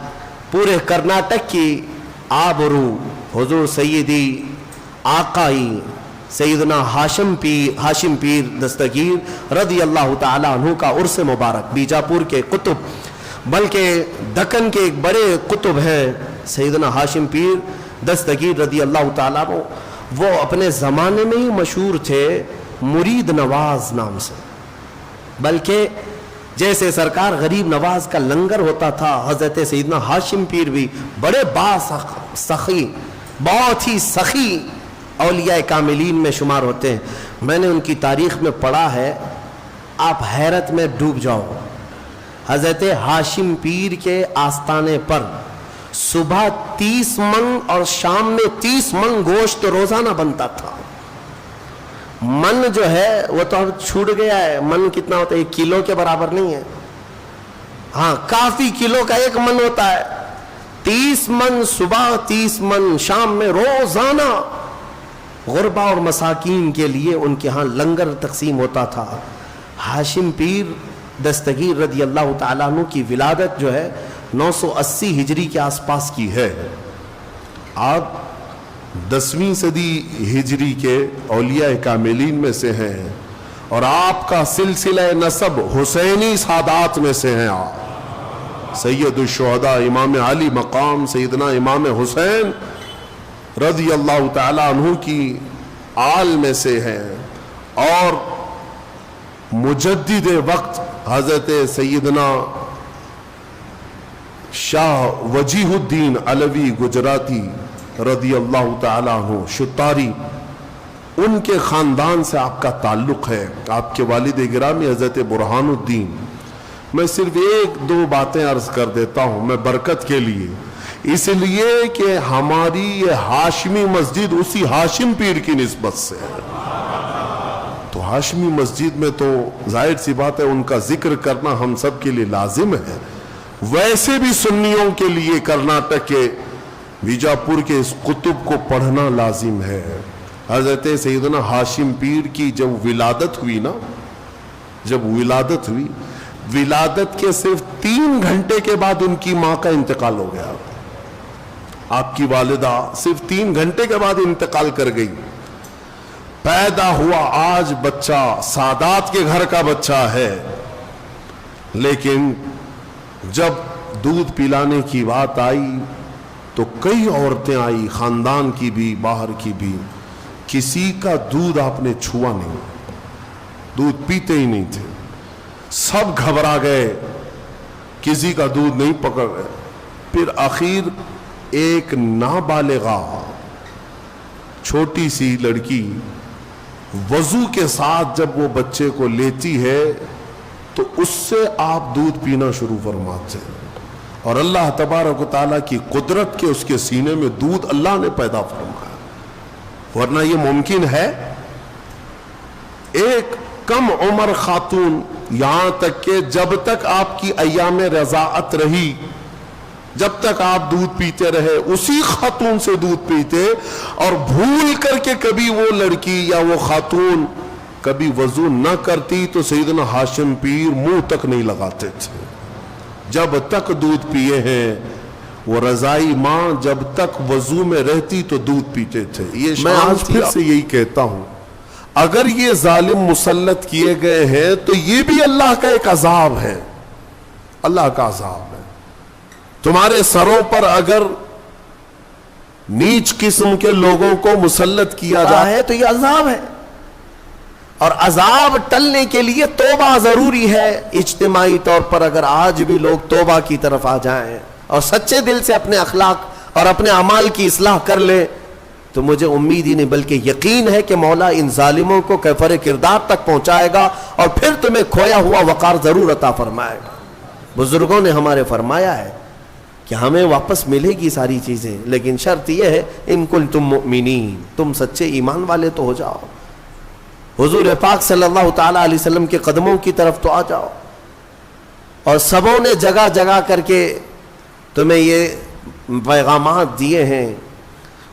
پورے کرناٹک کی آبرو حضور سیدی آقائی سیدنا ہاشم پیر دستگیر رضی اللہ تعالیٰ عنہ کا عرس مبارک، بیجاپور کے قطب بلکہ دکن کے ایک بڑے قطب ہیں سیدنا ہاشم پیر دستگیر رضی اللہ تعالیٰ عنہ، وہ اپنے زمانے میں ہی مشہور تھے مرید نواز نام سے، بلکہ جیسے سرکار غریب نواز کا لنگر ہوتا تھا، حضرت سیدنا ہاشم پیر بھی بڑے سخی، بہت ہی سخی اولیاء کاملین میں شمار ہوتے ہیں۔ میں نے ان کی تاریخ میں پڑھا ہے، آپ حیرت میں ڈوب جاؤ۔ حضرت ہاشم پیر کے آستانے پر صبح 30 من اور شام میں 30 من گوشت روزانہ بنتا تھا۔ من جو ہے وہ تو اب چھوٹ گیا ہے، من کتنا ہوتا ہے؟ 1 کلو کے برابر نہیں ہے، ہاں کافی کلو کا 1 من ہوتا ہے۔ 30 من صبح، 30 من شام میں روزانہ غربا اور مساکین کے لیے ان کے ہاں لنگر تقسیم ہوتا تھا۔ ہاشم پیر دستگیر رضی اللہ تعالیٰ عنہ کی ولادت جو ہے 980 ہجری کے آس پاس کی ہے۔ آپ 10ویں صدی ہجری کے اولیاء کاملین میں سے ہیں اور آپ کا سلسلہ نسب حسینی سادات میں سے ہیں۔ آپ سید الشہداء امام علی مقام سیدنا امام حسین رضی اللہ تعالی عنہ کی آل میں سے ہیں، اور مجدد وقت حضرت سیدنا شاہ وجیہ الدین علوی گجراتی رضی اللہ تعالیٰ عنہ شتاری، ان کے خاندان سے آپ کا تعلق ہے۔ آپ کے والد گرامی حضرت برہان الدین۔ میں صرف 1-2 باتیں عرض کر دیتا ہوں میں برکت کے لیے، اس لیے کہ ہماری یہ ہاشمی مسجد اسی ہاشم پیر کی نسبت سے ہے، تو ہاشمی مسجد میں تو ظاہر سی بات ہے ان کا ذکر کرنا ہم سب کے لیے لازم ہے۔ ویسے بھی سنیوں کے لیے کرناٹک کے بیجاپور کے اس قطب کو پڑھنا لازم ہے۔ حضرت سیدنا ہاشم پیر کی جب ولادت ہوئی نا، ولادت کے صرف 3 گھنٹے کے بعد ان کی ماں کا انتقال ہو گیا۔ آپ کی والدہ صرف 3 گھنٹے کے بعد انتقال کر گئی۔ پیدا ہوا آج بچہ سادات کے گھر کا بچہ ہے، لیکن جب دودھ پلانے کی بات آئی تو کئی عورتیں آئی، خاندان کی بھی باہر کی بھی، کسی کا دودھ آپ نے چھوا نہیں، دودھ پیتے ہی نہیں تھے، سب گھبرا گئے، کسی کا دودھ نہیں پکڑ گئے۔ پھر آخر ایک نابالغہ چھوٹی سی لڑکی وضو کے ساتھ جب وہ بچے کو لیتی ہے تو اس سے آپ دودھ پینا شروع فرماتے ہیں، اور اللہ تبارک و تعالیٰ کی قدرت کے اس کے سینے میں دودھ اللہ نے پیدا فرمایا، ورنہ یہ ممکن ہے؟ ایک کم عمر خاتون، یہاں تک کہ جب تک آپ کی ایام رضاعت رہی، جب تک آپ دودھ پیتے رہے اسی خاتون سے دودھ پیتے، اور بھول کر کے کبھی وہ لڑکی یا وہ خاتون کبھی وضو نہ کرتی تو سیدنا ہاشم پیر منہ تک نہیں لگاتے تھے، جب تک دودھ پیے ہیں۔ وہ رضائی ماں جب تک وضو میں رہتی تو دودھ پیتے تھے۔ یہ میں آج پھر سے یہی کہتا ہوں، اگر یہ ظالم مسلط کیے گئے ہیں تو یہ بھی اللہ کا ایک عذاب ہے، اللہ کا عذاب ہے۔ تمہارے سروں پر اگر نیچ قسم کے لوگوں کو مسلط کیا جائے ہے تو یہ عذاب ہے، اور عذاب ٹلنے کے لیے توبہ ضروری ہے۔ اجتماعی طور پر اگر آج بھی لوگ توبہ کی طرف آ جائیں اور سچے دل سے اپنے اخلاق اور اپنے اعمال کی اصلاح کر لیں تو مجھے امید ہی نہیں بلکہ یقین ہے کہ مولا ان ظالموں کو کیفر کردار تک پہنچائے گا، اور پھر تمہیں کھویا ہوا وقار ضرور عطا فرمائے گا۔ بزرگوں نے ہمارے فرمایا ہے کہ ہمیں واپس ملے گی ساری چیزیں، لیکن شرط یہ ہے ان کنتم مؤمنین، تم سچے ایمان والے تو ہو جاؤ، حضور پاک صلی اللہ تعالی علیہ وسلم کے قدموں کی طرف تو آ جاؤ۔ اور سبوں نے جگہ جگہ کر کے تمہیں یہ پیغامات دیے ہیں،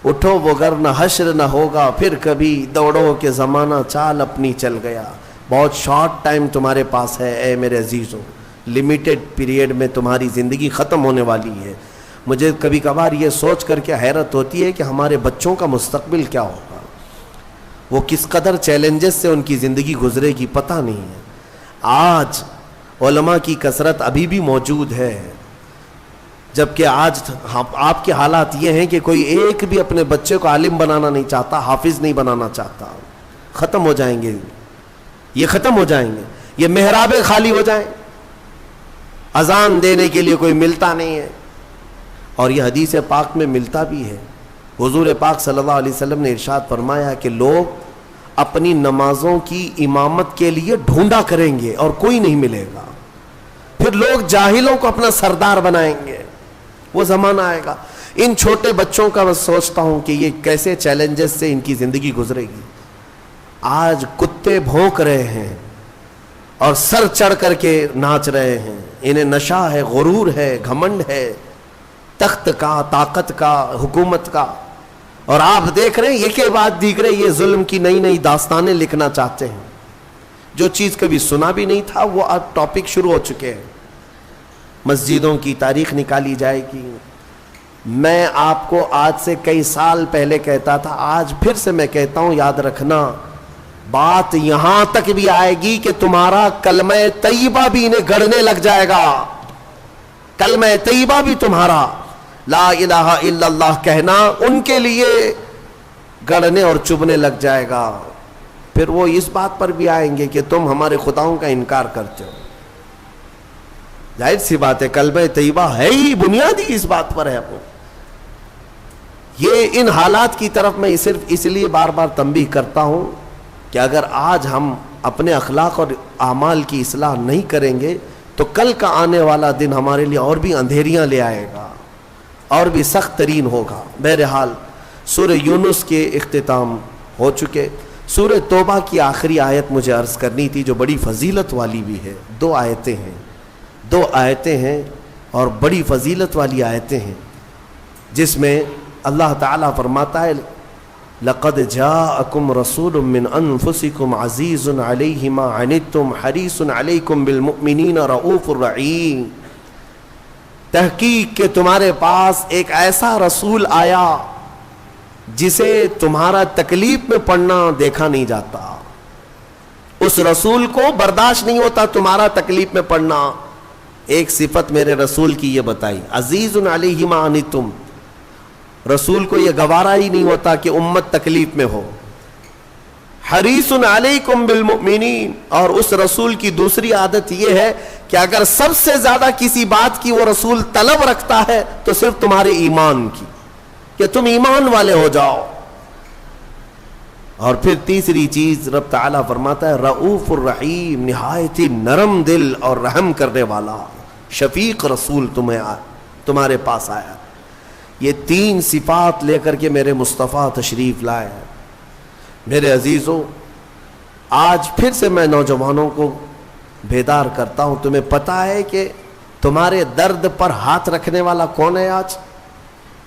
اٹھو وگرنہ حشر نہ ہوگا پھر کبھی، دوڑو کہ زمانہ چال اپنی چل گیا۔ بہت شارٹ ٹائم تمہارے پاس ہے اے میرے عزیزوں، لمیٹڈ پیریڈ میں تمہاری زندگی ختم ہونے والی ہے۔ مجھے کبھی کبھار یہ سوچ کر کے حیرت ہوتی ہے کہ ہمارے بچوں کا مستقبل کیا ہوگا، وہ کس قدر چیلنجز سے ان کی زندگی گزرے گی پتہ نہیں ہے۔ آج علماء کی کثرت ابھی بھی موجود ہے، جبکہ آج آپ کے حالات یہ ہیں کہ کوئی ایک بھی اپنے بچے کو عالم بنانا نہیں چاہتا، حافظ نہیں بنانا چاہتا۔ ختم ہو جائیں گے، یہ ختم ہو جائیں گے، یہ محرابیں خالی ہو جائیں، اذان دینے کے لیے کوئی ملتا نہیں ہے۔ اور یہ حدیث پاک میں ملتا بھی ہے، حضور پاک صلی اللہ علیہ وسلم نے ارشاد فرمایا کہ لوگ اپنی نمازوں کی امامت کے لیے ڈھونڈا کریں گے اور کوئی نہیں ملے گا، پھر لوگ جاہلوں کو اپنا سردار بنائیں گے، وہ زمانہ آئے گا۔ ان چھوٹے بچوں کا میں سوچتا ہوں کہ یہ کیسے چیلنجز سے ان کی زندگی گزرے گی۔ آج کتے بھونک رہے ہیں اور سر چڑھ کر کے ناچ رہے ہیں، انہیں نشہ ہے، غرور ہے، گھمنڈ ہے، تخت کا، طاقت کا، حکومت کا، اور آپ دیکھ رہے ہیں یہ کے بعد دیکھ رہے یہ ظلم کی نئی نئی داستانیں لکھنا چاہتے ہیں، جو چیز کبھی سنا بھی نہیں تھا وہ اب ٹاپک شروع ہو چکے ہیں۔ مسجدوں کی تاریخ نکالی جائے گی۔ میں آپ کو آج سے کئی سال پہلے کہتا تھا، آج پھر سے میں کہتا ہوں، یاد رکھنا بات یہاں تک بھی آئے گی کہ تمہارا کلمہ طیبہ بھی انہیں گڑنے لگ جائے گا، کلمہ طیبہ بھی تمہارا لا الہ الا اللہ کہنا ان کے لیے گڑنے اور چبھنے لگ جائے گا۔ پھر وہ اس بات پر بھی آئیں گے کہ تم ہمارے خداؤں کا انکار کرتے ہو۔ ظاہر سی بات ہے، کلمہ طیبہ ہے ہی بنیادی اس بات پر ہے۔ وہ یہ ان حالات کی طرف میں صرف اس لیے بار بار تنبیہ کرتا ہوں کہ اگر آج ہم اپنے اخلاق اور اعمال کی اصلاح نہیں کریں گے تو کل کا آنے والا دن ہمارے لیے اور بھی اندھیریاں لے آئے گا اور بھی سخت ترین ہوگا۔ بہرحال سورہ یونس کے اختتام ہو چکے۔ سورہ توبہ کی آخری آیت مجھے عرض کرنی تھی جو بڑی فضیلت والی بھی ہے۔ دو آیتیں ہیں اور بڑی فضیلت والی آیتیں ہیں، جس میں اللہ تعالیٰ فرماتا ہے لَقَدْ جَاءَكُمْ رَسُولٌ مِّنْ أَنفُسِكُمْ عَزِيزٌ عَلَيْهِ مَا عَنِتُّمْ حَرِيصٌ عَلَيْكُمْ بِالْمُؤْمِنِينَ رَءُوفٌ رَحِيمٌ۔ تحقیق کہ تمہارے پاس ایک ایسا رسول آیا جسے تمہارا تکلیف میں پڑنا دیکھا نہیں جاتا، اس رسول کو برداشت نہیں ہوتا تمہارا تکلیف میں پڑنا. ایک صفت میرے رسول کی یہ بتائی، عزیز علیہ ما عنتم، رسول کو یہ گوارا ہی نہیں ہوتا کہ امت تکلیف میں ہو. حریص علیکم بالمؤمنین، اور اس رسول کی دوسری عادت یہ ہے کہ اگر سب سے زیادہ کسی بات کی وہ رسول طلب رکھتا ہے تو صرف تمہارے ایمان کی، کہ تم ایمان والے ہو جاؤ. اور پھر تیسری چیز رب تعالیٰ فرماتا ہے رؤوف الرحیم، نہایت ہی نرم دل اور رحم کرنے والا شفیق رسول تمہارے پاس آیا. یہ تین صفات لے کر کے میرے مصطفیٰ تشریف لائے. میرے عزیزوں، آج پھر سے میں نوجوانوں کو بیدار کرتا ہوں. تمہیں پتہ ہے کہ تمہارے درد پر ہاتھ رکھنے والا کون ہے؟ آج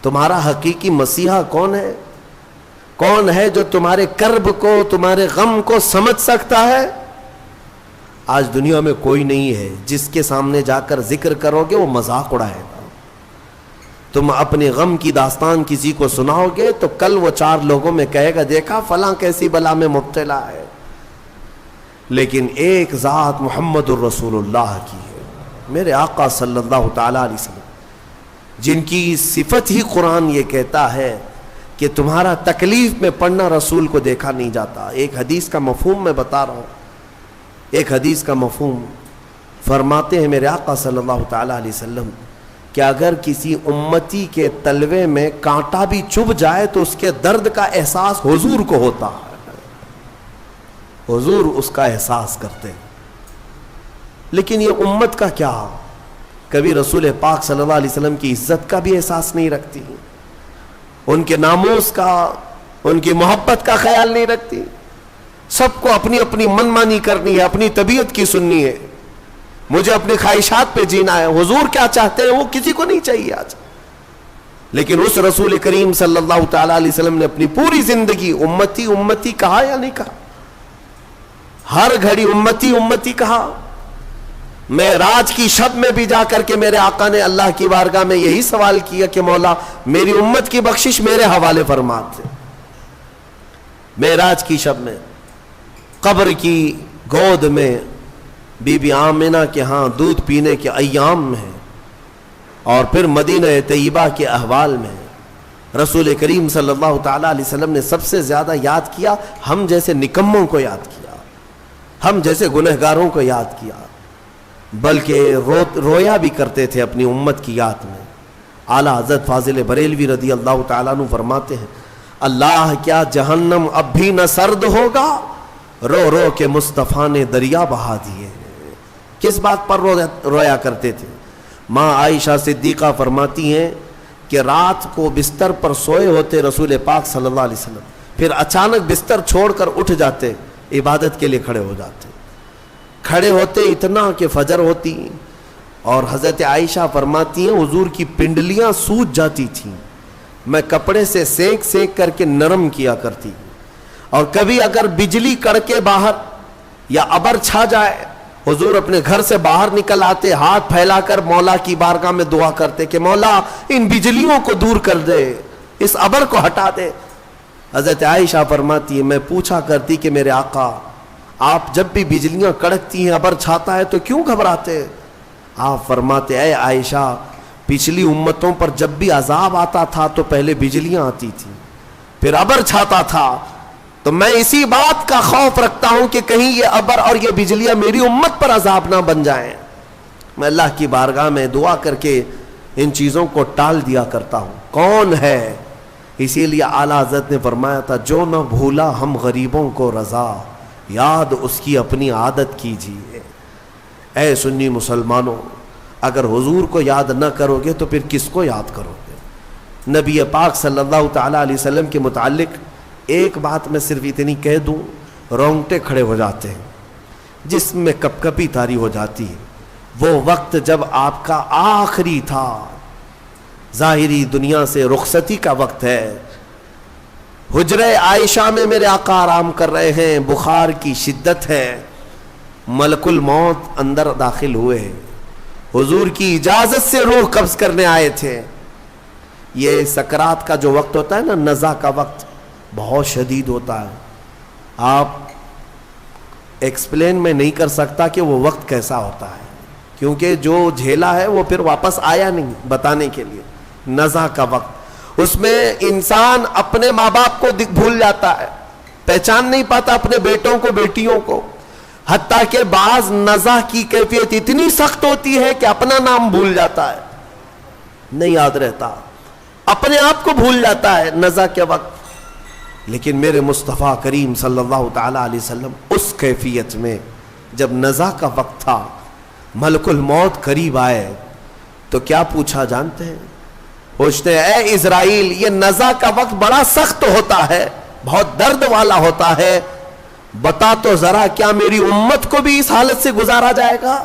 تمہارا حقیقی مسیحا کون ہے؟ کون ہے جو تمہارے کرب کو، تمہارے غم کو سمجھ سکتا ہے؟ آج دنیا میں کوئی نہیں ہے. جس کے سامنے جا کر ذکر کرو گے وہ مذاق اڑائے گا. تم اپنے غم کی داستان کسی کو سناؤ گے تو کل وہ 4 لوگوں میں کہے گا دیکھا فلاں کیسی بلا میں مبتلا ہے. لیکن ایک ذات محمد الرسول اللہ کی ہے، میرے آقا صلی اللہ تعالی علیہ وسلم، جن کی صفت ہی قرآن یہ کہتا ہے کہ تمہارا تکلیف میں پڑنا رسول کو دیکھا نہیں جاتا. ایک حدیث کا مفہوم میں بتا رہا ہوں. ایک حدیث کا مفہوم فرماتے ہیں میرے آقا صلی اللہ تعالی علیہ وسلم کہ اگر کسی امتی کے تلوے میں کانٹا بھی چبھ جائے تو اس کے درد کا احساس حضور کو ہوتا ہے. حضور اس کا احساس کرتے. لیکن یہ امت کا کیا؟ کبھی رسول پاک صلی اللہ علیہ وسلم کی عزت کا بھی احساس نہیں رکھتی، ان کے ناموس کا، ان کی محبت کا خیال نہیں رکھتی. سب کو اپنی اپنی من مانی کرنی ہے، اپنی طبیعت کی سننی ہے، مجھے اپنی خواہشات پہ جینا ہے. حضور کیا چاہتے ہیں وہ کسی کو نہیں چاہیے آج. لیکن اس رسول کریم صلی اللہ تعالی علیہ وسلم نے اپنی پوری زندگی امتی امتی کہا یا نہیں کہا؟ ہر گھڑی امتی امتی کہا. معراج کی شب میں بھی جا کر کے میرے آقا نے اللہ کی بارگاہ میں یہی سوال کیا کہ مولا میری امت کی بخشش میرے حوالے فرماتے. معراج کی شب میں قبر کی گود میں بی بی آمنہ کے ہاں دودھ پینے کے ایام میں، اور پھر مدینہ طیبہ کے احوال میں رسول کریم صلی اللہ تعالی علیہ وسلم نے سب سے زیادہ یاد کیا ہم جیسے نکموں کو یاد کیا، ہم جیسے گنہگاروں کو یاد کیا، بلکہ رویا بھی کرتے تھے اپنی امت کی یاد میں. اعلیٰ حضرت فاضل بریلوی رضی اللہ تعالیٰ عنہ فرماتے ہیں اللہ کیا جہنم اب بھی نہ سرد ہوگا، رو رو کے مصطفیٰ نے دریا بہا دیے. کس بات پر رویا کرتے تھے؟ ماں عائشہ صدیقہ فرماتی ہیں کہ رات کو بستر پر سوئے ہوتے رسول پاک صلی اللہ علیہ وسلم، پھر اچانک بستر چھوڑ کر اٹھ جاتے، عبادت کے لیے کھڑے ہو جاتے. کھڑے ہوتے اتنا کہ فجر ہوتی، اور حضرت عائشہ فرماتی ہیں حضور کی پنڈلیاں سوج جاتی تھیں، میں کپڑے سے سینک سینک کر کے نرم کیا کرتی. اور کبھی اگر بجلی کڑکے باہر یا ابر چھا جائے حضور اپنے گھر سے باہر نکل آتے، ہاتھ پھیلا کر مولا کی بارگاہ میں دعا کرتے کہ مولا ان بجلیوں کو دور کر دے، اس ابر کو ہٹا دے. حضرت عائشہ فرماتی ہے میں پوچھا کرتی کہ میرے آقا آپ جب بھی بجلیاں کڑکتی ہیں ابر چھاتا ہے تو کیوں گھبراتے؟ آپ فرماتے اے عائشہ پچھلی امتوں پر جب بھی عذاب آتا تھا تو پہلے بجلیاں آتی تھی پھر ابر چھاتا تھا، تو میں اسی بات کا خوف رکھتا ہوں کہ کہیں یہ ابر اور یہ بجلیاں میری امت پر عذاب نہ بن جائیں. میں اللہ کی بارگاہ میں دعا کر کے ان چیزوں کو ٹال دیا کرتا ہوں. کون ہے؟ اسی لیے اعلیٰ حضرت نے فرمایا تھا جو نہ بھولا ہم غریبوں کو رضا، یاد اس کی اپنی عادت کیجیے. اے سنی مسلمانوں، اگر حضور کو یاد نہ کرو گے تو پھر کس کو یاد کرو گے؟ نبی پاک صلی اللہ تعالی علیہ وسلم کے متعلق ایک بات میں صرف اتنی کہہ دوں، رونگٹے کھڑے ہو جاتے ہیں، جسم میں کپ کپی طاری ہو جاتی ہے. وہ وقت جب آپ کا آخری تھا، ظاہری دنیا سے رخصتی کا وقت ہے، حجرہ عائشہ میں میرے آقا آرام کر رہے ہیں، بخار کی شدت ہے، ملک الموت اندر داخل ہوئے، حضور کی اجازت سے روح قبض کرنے آئے تھے. یہ سکرات کا جو وقت ہوتا ہے نا، نزع کا وقت بہت شدید ہوتا ہے. آپ ایکسپلین میں نہیں کر سکتا کہ وہ وقت کیسا ہوتا ہے، کیونکہ جو جھیلا ہے وہ پھر واپس آیا نہیں بتانے کے لیے. نزع کا وقت، اس میں انسان اپنے ماں باپ کو بھول جاتا ہے، پہچان نہیں پاتا اپنے بیٹوں کو بیٹیوں کو، حتیٰ کہ بعض نزع کی کیفیت اتنی سخت ہوتی ہے کہ اپنا نام بھول جاتا ہے، نہیں یاد رہتا، اپنے آپ کو بھول جاتا ہے نزع کے وقت. لیکن میرے مصطفیٰ کریم صلی اللہ تعالی علیہ وسلم اس کیفیت میں جب نزع کا وقت تھا، ملک الموت قریب آئے تو کیا پوچھا جانتے ہیں؟ پوچھتے ہیں اے اسرائیل، یہ نزع کا وقت بڑا سخت ہوتا ہے، بہت درد والا ہوتا ہے، بتا تو ذرا کیا میری امت کو بھی اس حالت سے گزارا جائے گا؟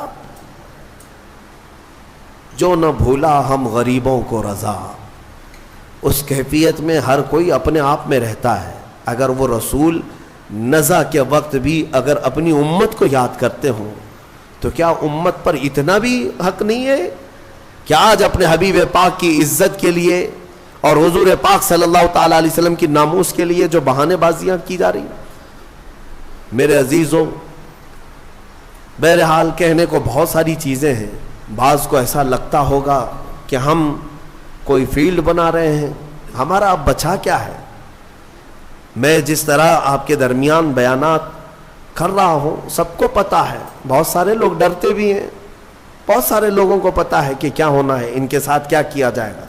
جو نہ بھولا ہم غریبوں کو رضا. اس کیفیت میں ہر کوئی اپنے آپ میں رہتا ہے. اگر وہ رسول نزع کے وقت بھی اگر اپنی امت کو یاد کرتے ہوں تو کیا امت پر اتنا بھی حق نہیں ہے کہ آج اپنے حبیب پاک کی عزت کے لیے اور حضور پاک صلی اللہ تعالی علیہ وسلم کی ناموس کے لیے جو بہانے بازیاں کی جا رہی؟ میرے عزیزوں، بہرحال کہنے کو بہت ساری چیزیں ہیں. بعض کو ایسا لگتا ہوگا کہ ہم کوئی فیلڈ بنا رہے ہیں، ہمارا اب بچا کیا ہے؟ میں جس طرح آپ کے درمیان بیانات کر رہا ہوں سب کو پتا ہے، بہت سارے لوگ ڈرتے بھی ہیں، بہت سارے لوگوں کو پتا ہے کہ کیا ہونا ہے، ان کے ساتھ کیا کیا جائے گا.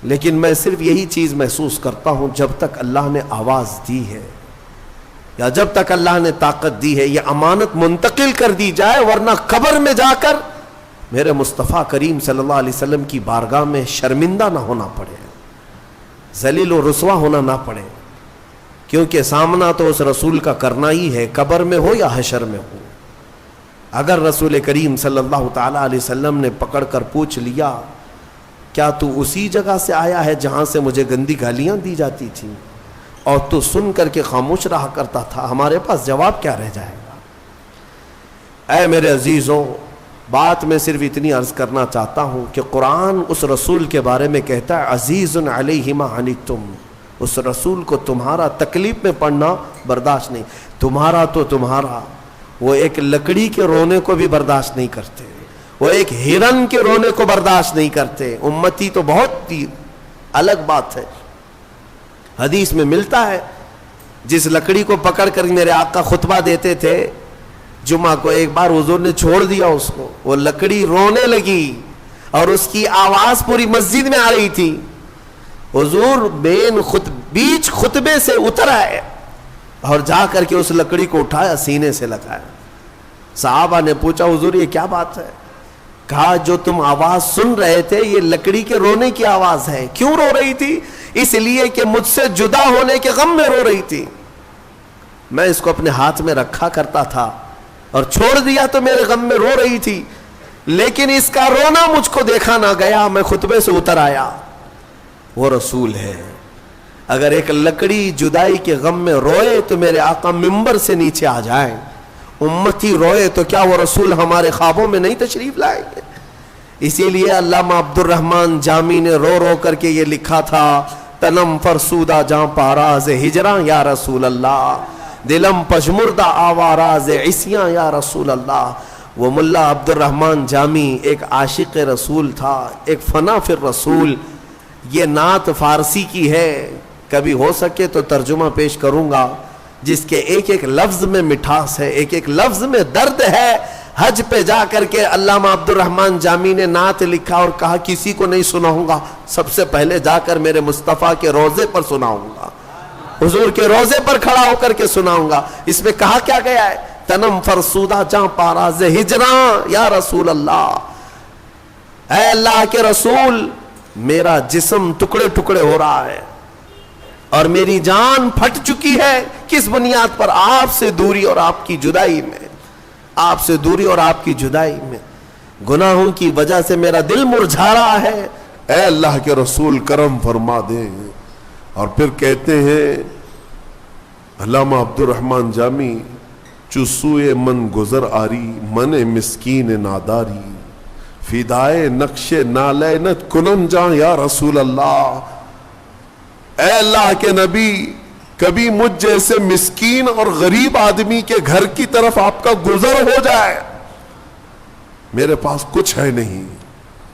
لیکن میں صرف یہی چیز محسوس کرتا ہوں، جب تک اللہ نے آواز دی ہے یا جب تک اللہ نے طاقت دی ہے، یہ امانت منتقل کر دی جائے، ورنہ قبر میں جا کر میرے مصطفیٰ کریم صلی اللہ علیہ وسلم کی بارگاہ میں شرمندہ نہ ہونا پڑے، ذلیل و رسوا ہونا نہ پڑے. کیونکہ سامنا تو اس رسول کا کرنا ہی ہے، قبر میں ہو یا حشر میں ہو. اگر رسول کریم صلی اللہ تعالی علیہ وسلم نے پکڑ کر پوچھ لیا کیا تو اسی جگہ سے آیا ہے جہاں سے مجھے گندی گالیاں دی جاتی تھیں اور تو سن کر کے خاموش رہا کرتا تھا، ہمارے پاس جواب کیا رہ جائے گا؟ اے میرے عزیزوں، بات میں صرف اتنی عرض کرنا چاہتا ہوں کہ قرآن اس رسول کے بارے میں کہتا ہے عزیز علیہ ما عنتم. اس رسول کو تمہارا تکلیف میں پڑنا برداشت نہیں. تمہارا تو تمہارا، وہ ایک لکڑی کے رونے کو بھی برداشت نہیں کرتے، وہ ایک ہرن کے رونے کو برداشت نہیں کرتے. امتی تو بہت الگ بات ہے. حدیث میں ملتا ہے جس لکڑی کو پکڑ کر میرے آقا خطبہ دیتے تھے جمعہ کو، ایک بار حضور نے چھوڑ دیا اس کو، وہ لکڑی رونے لگی اور اس کی آواز پوری مسجد میں آ رہی تھی. حضور بیچ خطبے سے اتر آئے اور جا کر کے اس لکڑی کو اٹھایا، سینے سے لگایا. صحابہ نے پوچھا حضور یہ کیا بات ہے؟ کہا جو تم آواز سن رہے تھے یہ لکڑی کے رونے کی آواز ہے. کیوں رو رہی تھی؟ اس لیے کہ مجھ سے جدا ہونے کے غم میں رو رہی تھی. میں اس کو اپنے ہاتھ میں رکھا کرتا تھا اور چھوڑ دیا تو میرے غم میں رو رہی تھی، لیکن اس کا رونا مجھ کو دیکھا نہ گیا، میں خطبے سے اتر آیا. وہ رسول ہے. اگر ایک لکڑی جدائی کے غم میں روئے تو میرے آقا ممبر سے نیچے آ جائیں. امتی روئے تو کیا وہ رسول ہمارے خوابوں میں نہیں تشریف لائیں گے؟ اسی لیے علامہ عبد الرحمن جامی نے رو رو کر کے یہ لکھا تھا، تنم فرسودہ جاں پاراز ہجراں یا رسول اللہ، دلم پشمردہ آواراز عصیاں یا رسول اللہ. وہ ملا عبد الرحمن جامی ایک عاشق رسول تھا، ایک فنا فی الرسول. یہ نعت فارسی کی ہے، کبھی ہو سکے تو ترجمہ پیش کروں گا، جس کے ایک ایک لفظ میں مٹھاس ہے، ایک ایک لفظ میں درد ہے. حج پہ جا کر کے علامہ عبد الرحمن جامی نے نعت لکھا اور کہا کسی کو نہیں سناؤں گا، سب سے پہلے جا کر میرے مصطفیٰ کے روضے پر سناؤں گا، حضور کے روضے پر کھڑا ہو کر کے سناؤں گا. اس میں کہا کیا گیا ہے؟ تنم فرسودہ جاں پاراز ہجراں یا رسول اللہ. اے اللہ کے رسول، میرا جسم ٹکڑے ٹکڑے ہو رہا ہے اور میری جان پھٹ چکی ہے. کس بنیاد پر؟ آپ سے دوری اور آپ کی جدائی میں، آپ سے دوری اور آپ کی جدائی میں. گناہوں کی وجہ سے میرا دل مرجھا رہا ہے. اے اللہ کے رسول کرم فرما دیں. اور پھر کہتے ہیں علامہ عبد الرحمن جامی، چسوئے من گزر آری من مسکین ناداری، فدائے نقش نالینت کنم جاں یا رسول اللہ، اے اللہ کے نبی، کبھی مجھ جیسے مسکین اور غریب آدمی کے گھر کی طرف آپ کا گزر ہو جائے، میرے پاس کچھ ہے نہیں،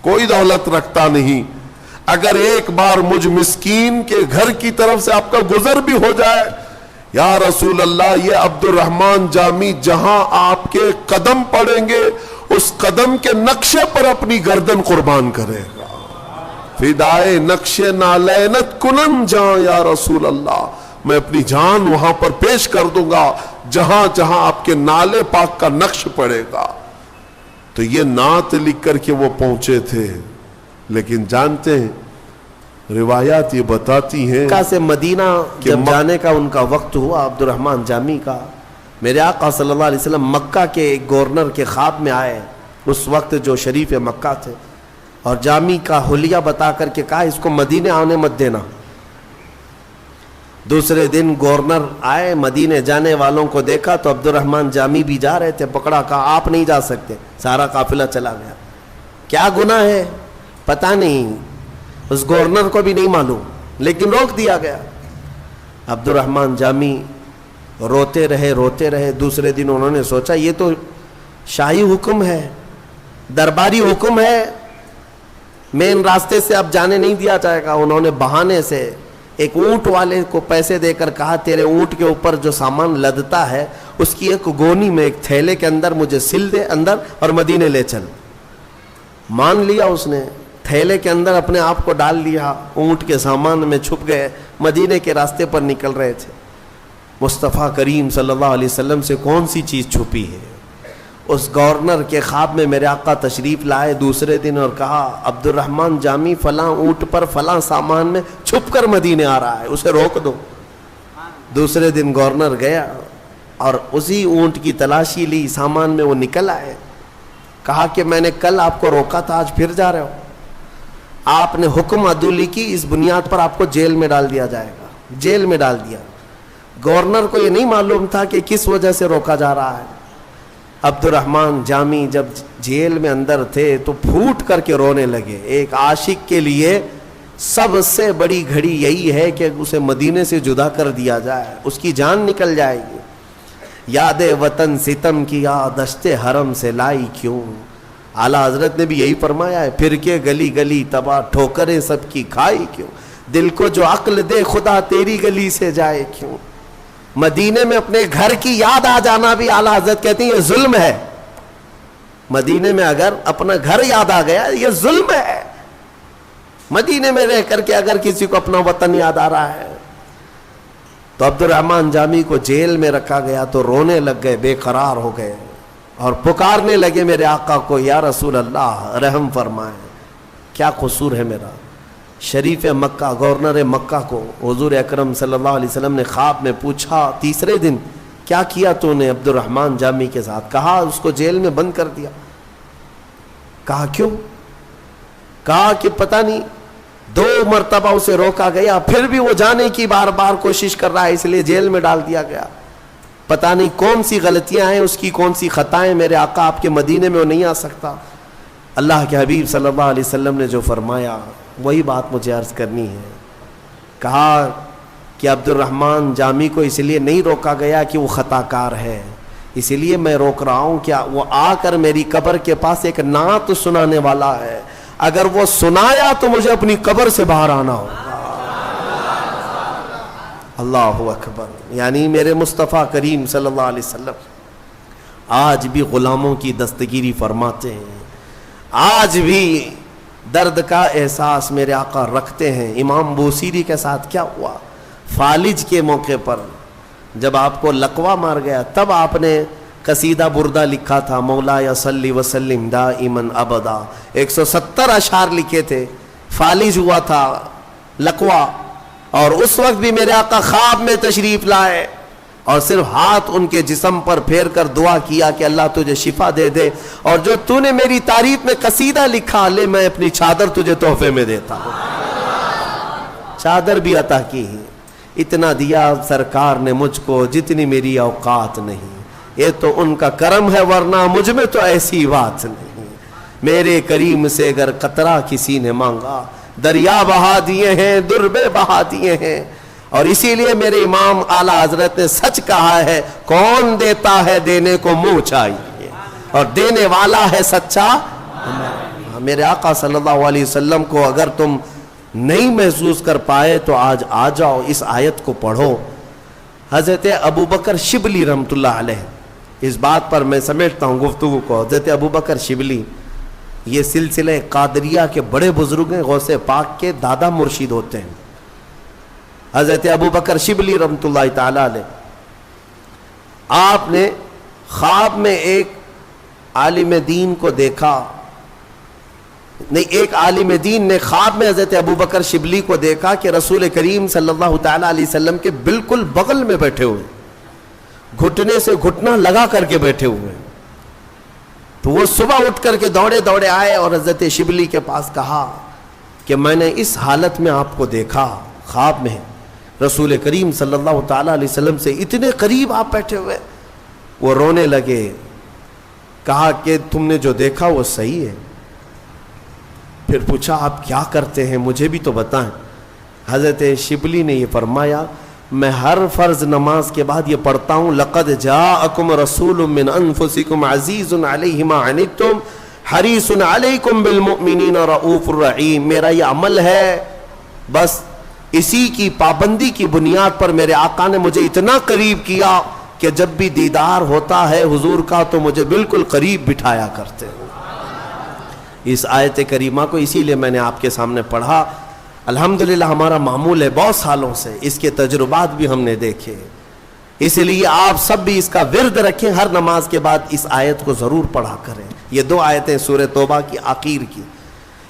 کوئی دولت رکھتا نہیں، اگر ایک بار مجھ مسکین کے گھر کی طرف سے آپ کا گزر بھی ہو جائے، یا رسول اللہ یہ عبد الرحمن جامی جہاں آپ کے قدم پڑیں گے اس قدم کے نقشے پر اپنی گردن قربان کرے گا، فدائے نقش نالینت کنن جاں یا رسول اللہ، میں اپنی جان وہاں پر پیش کر دوں گا جہاں جہاں آپ کے نالے پاک کا نقش پڑے گا۔ تو یہ نعت لکھ کر کے وہ پہنچے تھے، لیکن جانتے ہیں روایات یہ بتاتی ہیں مکہ سے مدینہ جب جانے کا ان کا وقت ہوا عبد الرحمن جامی کا، میرے آقا صلی اللہ علیہ وسلم مکہ کے ایک گورنر کے خواب میں آئے، اس وقت جو شریف مکہ تھے، اور جامی کا حلیہ بتا کر کے کہا اس کو مدینے آنے مت دینا۔ دوسرے دن گورنر آئے، مدینے جانے والوں کو دیکھا تو عبد الرحمن جامی بھی جا رہے تھے، پکڑا، کہا آپ نہیں جا سکتے، سارا قافلہ چلا گیا۔ کیا گناہ ہے پتہ نہیں، اس گورنر کو بھی نہیں معلوم، لیکن روک دیا گیا۔ عبد الرحمن جامی روتے رہے۔ دوسرے دن انہوں نے سوچا یہ تو شاہی حکم ہے، درباری حکم ہے، مین راستے سے اب جانے نہیں دیا جائے گا۔ انہوں نے بہانے سے ایک اونٹ والے کو پیسے دے کر کہا تیرے اونٹ کے اوپر جو سامان لدتا ہے اس کی ایک گونی میں ایک تھیلے کے اندر مجھے سل دے اندر اور مدینے لے چل۔ مان لیا اس نے، تھیلے کے اندر اپنے آپ کو ڈال لیا، اونٹ کے سامان میں چھپ گئے، مدینے کے راستے پر نکل رہے تھے۔ مصطفیٰ کریم صلی اللہ علیہ وسلم سے کون سی چیز چھپی ہے؟ اس گورنر کے خواب میں میرے آقا تشریف لائے دوسرے دن اور کہا عبد الرحمن جامی فلاں اونٹ پر فلاں سامان میں چھپ کر مدینے آ رہا ہے، اسے روک دو۔ دوسرے دن گورنر گیا اور اسی اونٹ کی تلاشی لی، سامان میں وہ نکل آئے، کہا کہ میں نے کل آپ کو روکا تھا، آج پھر جا رہے ہو۔ آپ نے حکم عدولی کی، اس بنیاد پر آپ کو جیل میں ڈال دیا جائے گا۔ جیل میں ڈال دیا۔ گورنر کو یہ نہیں معلوم تھا کہ کس وجہ سے روکا جا رہا ہے۔ عبد الرحمن جامی جب جیل میں اندر تھے تو پھوٹ کر کے رونے لگے۔ ایک عاشق کے لیے سب سے بڑی گھڑی یہی ہے کہ اسے مدینے سے جدا کر دیا جائے، اس کی جان نکل جائے گی۔ یاد وطن ستم کیا دشت حرم سے لائی کیوں، اعلیٰ حضرت نے بھی یہی فرمایا ہے، پھر کے گلی گلی تباہ ٹھوکریں سب کی کھائی کیوں، دل کو جو عقل دے خدا تیری گلی سے جائے کیوں۔ مدینے میں اپنے گھر کی یاد آ جانا بھی اعلیٰ حضرت کہتے ہیں یہ ظلم ہے۔ مدینے میں اگر اپنا گھر یاد آ گیا یہ ظلم ہے۔ مدینے میں رہ کر کے اگر کسی کو اپنا وطن یاد آ رہا ہے تو عبد الرحمن جامی کو جیل میں رکھا گیا تو رونے لگ گئے، بے قرار ہو گئے اور پکارنے لگے میرے آقا کو، یا رسول اللہ رحم فرمائیں، کیا قصور ہے میرا۔ شریف مکہ گورنر مکہ کو حضور اکرم صلی اللہ علیہ وسلم نے خواب میں پوچھا تیسرے دن کیا کیا تو نے عبد الرحمن جامی کے ساتھ؟ کہا اس کو جیل میں بند کر دیا۔ کہا کیوں؟ کہا کہ پتہ نہیں 2 مرتبہ اسے روکا گیا، پھر بھی وہ جانے کی بار بار کوشش کر رہا ہے، اس لیے جیل میں ڈال دیا گیا۔ پتہ نہیں کون سی غلطیاں ہیں اس کی، کون سی خطائیں، میرے آقا آپ کے مدینے میں وہ نہیں آ سکتا۔ اللہ کے حبیب صلی اللہ علیہ وسلم نے جو فرمایا وہی بات مجھے عرض کرنی ہے۔ کہا کہ عبد الرحمن جامی کو اس لیے نہیں روکا گیا کہ وہ خطا کار ہے، اس لیے میں روک رہا ہوں کہ وہ آ کر میری قبر کے پاس ایک نعت سنانے والا ہے، اگر وہ سنایا تو مجھے اپنی قبر سے باہر آنا ہوگا۔ اللہ اکبر۔ یعنی میرے مصطفیٰ کریم صلی اللہ علیہ وسلم آج بھی غلاموں کی دستگیری فرماتے ہیں، آج بھی درد کا احساس میرے آقا رکھتے ہیں۔ امام بوسیری کے ساتھ کیا ہوا؟ فالج کے موقع پر جب آپ کو لقوہ مار گیا تب آپ نے قصیدہ بردہ لکھا تھا، مولا یا صلی وسلم دائما ابدا، 170 اشعار لکھے تھے۔ فالج ہوا تھا لقوہ، اور اس وقت بھی میرے آقا خواب میں تشریف لائے اور صرف ہاتھ ان کے جسم پر پھیر کر دعا کیا کہ اللہ تجھے شفا دے دے، اور جو تو نے میری تعریف میں قصیدہ لکھا لے میں اپنی چادر تجھے تحفے میں دیتا ہوں۔ چادر بھی عطا کی، اتنا دیا سرکار نے مجھ کو جتنی میری اوقات نہیں، یہ تو ان کا کرم ہے ورنہ مجھ میں تو ایسی بات نہیں۔ میرے کریم سے اگر قطرہ کسی نے مانگا، دریا بہا دیے ہیں، دربے بہا دیے ہیں۔ اور اسی لیے میرے امام اعلیٰ حضرت نے سچ کہا ہے، کون دیتا ہے دینے کو منہ چاہیے، اور دینے والا ہے سچا۔ میرے آقا صلی اللہ علیہ وسلم کو اگر تم نہیں محسوس کر پائے تو آج آ جاؤ، اس آیت کو پڑھو۔ حضرت ابوبکر شبلی رحمۃ اللہ علیہ، اس بات پر میں سمیٹتا ہوں گفتگو کو، حضرت ابوبکر شبلی یہ سلسلہ قادریہ کے بڑے بزرگ ہیں، غوث پاک کے دادا مرشد ہوتے ہیں۔ حضرت ابوبکر شبلی رحمۃ اللہ تعالی علیہ، آپ نے خواب میں ایک عالم دین کو دیکھا، نہیں، ایک عالم دین نے خواب میں حضرت ابوبکر شبلی کو دیکھا کہ رسول کریم صلی اللہ تعالی علیہ وسلم کے بالکل بغل میں بیٹھے ہوئے، گھٹنے سے گھٹنا لگا کر کے بیٹھے ہوئے۔ تو وہ صبح اٹھ کر کے دوڑے دوڑے آئے اور حضرت شبلی کے پاس کہا کہ میں نے اس حالت میں آپ کو دیکھا خواب میں، رسول کریم صلی اللہ تعالی علیہ وسلم سے اتنے قریب آپ بیٹھے ہوئے۔ وہ رونے لگے، کہا کہ تم نے جو دیکھا وہ صحیح ہے۔ پھر پوچھا آپ کیا کرتے ہیں، مجھے بھی تو بتائیں۔ حضرت شبلی نے یہ فرمایا، میں ہر فرض نماز کے بعد یہ پڑھتا ہوں، لقد جاءکم رسول من انفسکم عزیز علیہ ما عنتم حریص علیکم بالمؤمنین رؤوف الرحیم۔ میرا یہ عمل ہے، بس اسی کی پابندی کی بنیاد پر میرے آقا نے مجھے اتنا قریب کیا کہ جب بھی دیدار ہوتا ہے حضور کا تو مجھے بالکل قریب بٹھایا کرتے ہیں۔ اس آیت کریمہ کو اسی لیے میں نے آپ کے سامنے پڑھا۔ الحمدللہ ہمارا معمول ہے بہت سالوں سے، اس کے تجربات بھی ہم نے دیکھے، اس لیے آپ سب بھی اس کا ورد رکھیں، ہر نماز کے بعد اس آیت کو ضرور پڑھا کریں۔ یہ دو آیتیں سورہ توبہ کی آخر کی،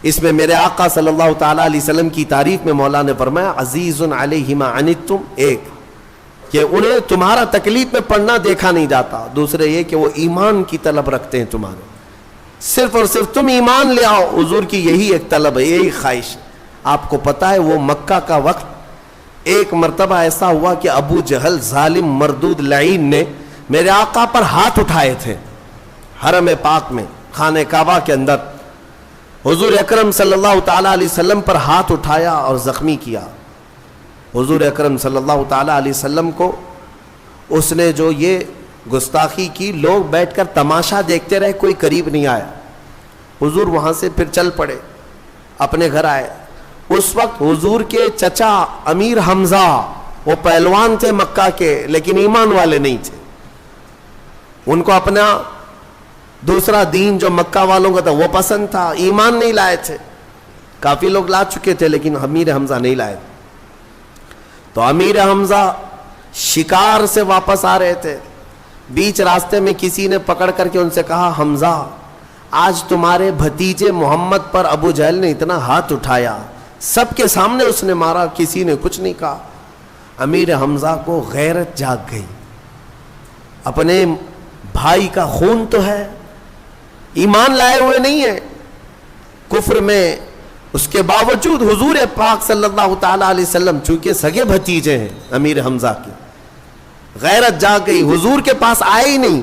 اس میں میرے آقا صلی اللہ تعالیٰ علیہ وسلم کی تعریف میں مولا نے فرمایا عزیز علیہ ما عنتم، ایک کہ انہیں تمہارا تکلیف میں پڑھنا دیکھا نہیں جاتا، دوسرے یہ کہ وہ ایمان کی طلب رکھتے ہیں تمہارے، صرف اور صرف تم ایمان لے آؤ، حضور کی یہی ایک طلب ہے، یہی خواہش۔ آپ کو پتا ہے وہ مکہ کا وقت ایک مرتبہ ایسا ہوا کہ ابو جہل ظالم مردود لعین نے میرے آقا پر ہاتھ اٹھائے تھے حرم پاک میں، خانہ کعبہ کے اندر۔ حضور اکرم صلی اللہ تعالیٰ علیہ وسلم پر ہاتھ اٹھایا اور زخمی کیا۔ حضور اکرم صلی اللہ تعالیٰ علیہ وسلم کو اس نے جو یہ گستاخی کی، لوگ بیٹھ کر تماشا دیکھتے رہے، کوئی قریب نہیں آیا۔ حضور وہاں سے پھر چل پڑے، اپنے گھر آئے۔ اس وقت حضور کے چچا امیر حمزہ، وہ پہلوان تھے مکہ کے لیکن ایمان والے نہیں تھے، ان کو اپنا دوسرا دین جو مکہ والوں کا تھا وہ پسند تھا، ایمان نہیں لائے تھے۔ کافی لوگ لا چکے تھے لیکن امیر حمزہ نہیں لائے۔ تو امیر حمزہ شکار سے واپس آ رہے تھے، بیچ راستے میں کسی نے پکڑ کر کے ان سے کہا، حمزہ آج تمہارے بھتیجے محمد پر ابو جہل نے اتنا ہاتھ اٹھایا، سب کے سامنے اس نے مارا، کسی نے کچھ نہیں کہا۔ امیر حمزہ کو غیرت جاگ گئی، اپنے بھائی کا خون تو ہے، ایمان لائے ہوئے نہیں ہے، کفر میں، اس کے باوجود حضور پاک صلی اللہ تعالیٰ علیہ وسلم چونکہ سگے بھتیجے ہیں امیر حمزہ کے، غیرت جاگ گئی، حضور کے پاس آئے ہی نہیں،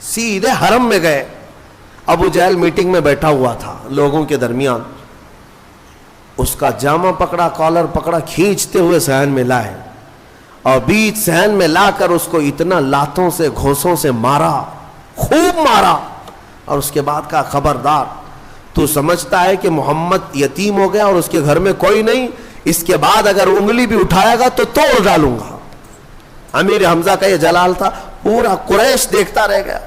سیدھے حرم میں گئے۔ ابو جہل میٹنگ میں بیٹھا ہوا تھا لوگوں کے درمیان، اس کا جامہ پکڑا، کالر پکڑا، کھینچتے ہوئے صحن میں لائے اور بیچ صحن میں لا کر اس کو اتنا لاتوں سے گھوسوں سے مارا، خوب مارا، اور اس کے بعد کہا، خبردار تو سمجھتا ہے کہ محمد یتیم ہو گیا اور اس کے گھر میں کوئی نہیں، اس کے بعد اگر انگلی بھی اٹھائے گا تو توڑ ڈالوں گا۔ امیر حمزہ کا یہ جلال تھا، پورا قریش دیکھتا رہ گیا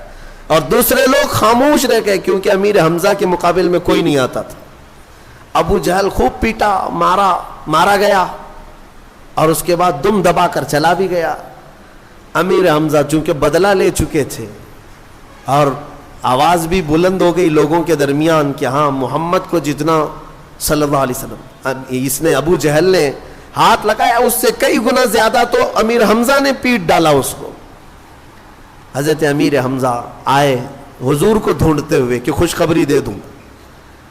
اور دوسرے لوگ خاموش رہ گئے کیونکہ امیر حمزہ کے مقابل میں کوئی نہیں آتا تھا۔ ابو جہل خوب پیٹا، مارا گیا اور اس کے بعد دم دبا کر چلا بھی گیا۔ امیر حمزہ چونکہ بدلہ لے چکے تھے اور آواز بھی بلند ہو گئی لوگوں کے درمیان کہ ہاں محمد کو جتنا صلی اللہ علیہ وسلم، اس نے ابو جہل نے ہاتھ لگایا اس سے کئی گنا زیادہ تو امیر حمزہ نے پیٹ ڈالا اس کو۔ حضرت امیر حمزہ آئے حضور کو ڈھونڈتے ہوئے کہ خوشخبری دے دوں،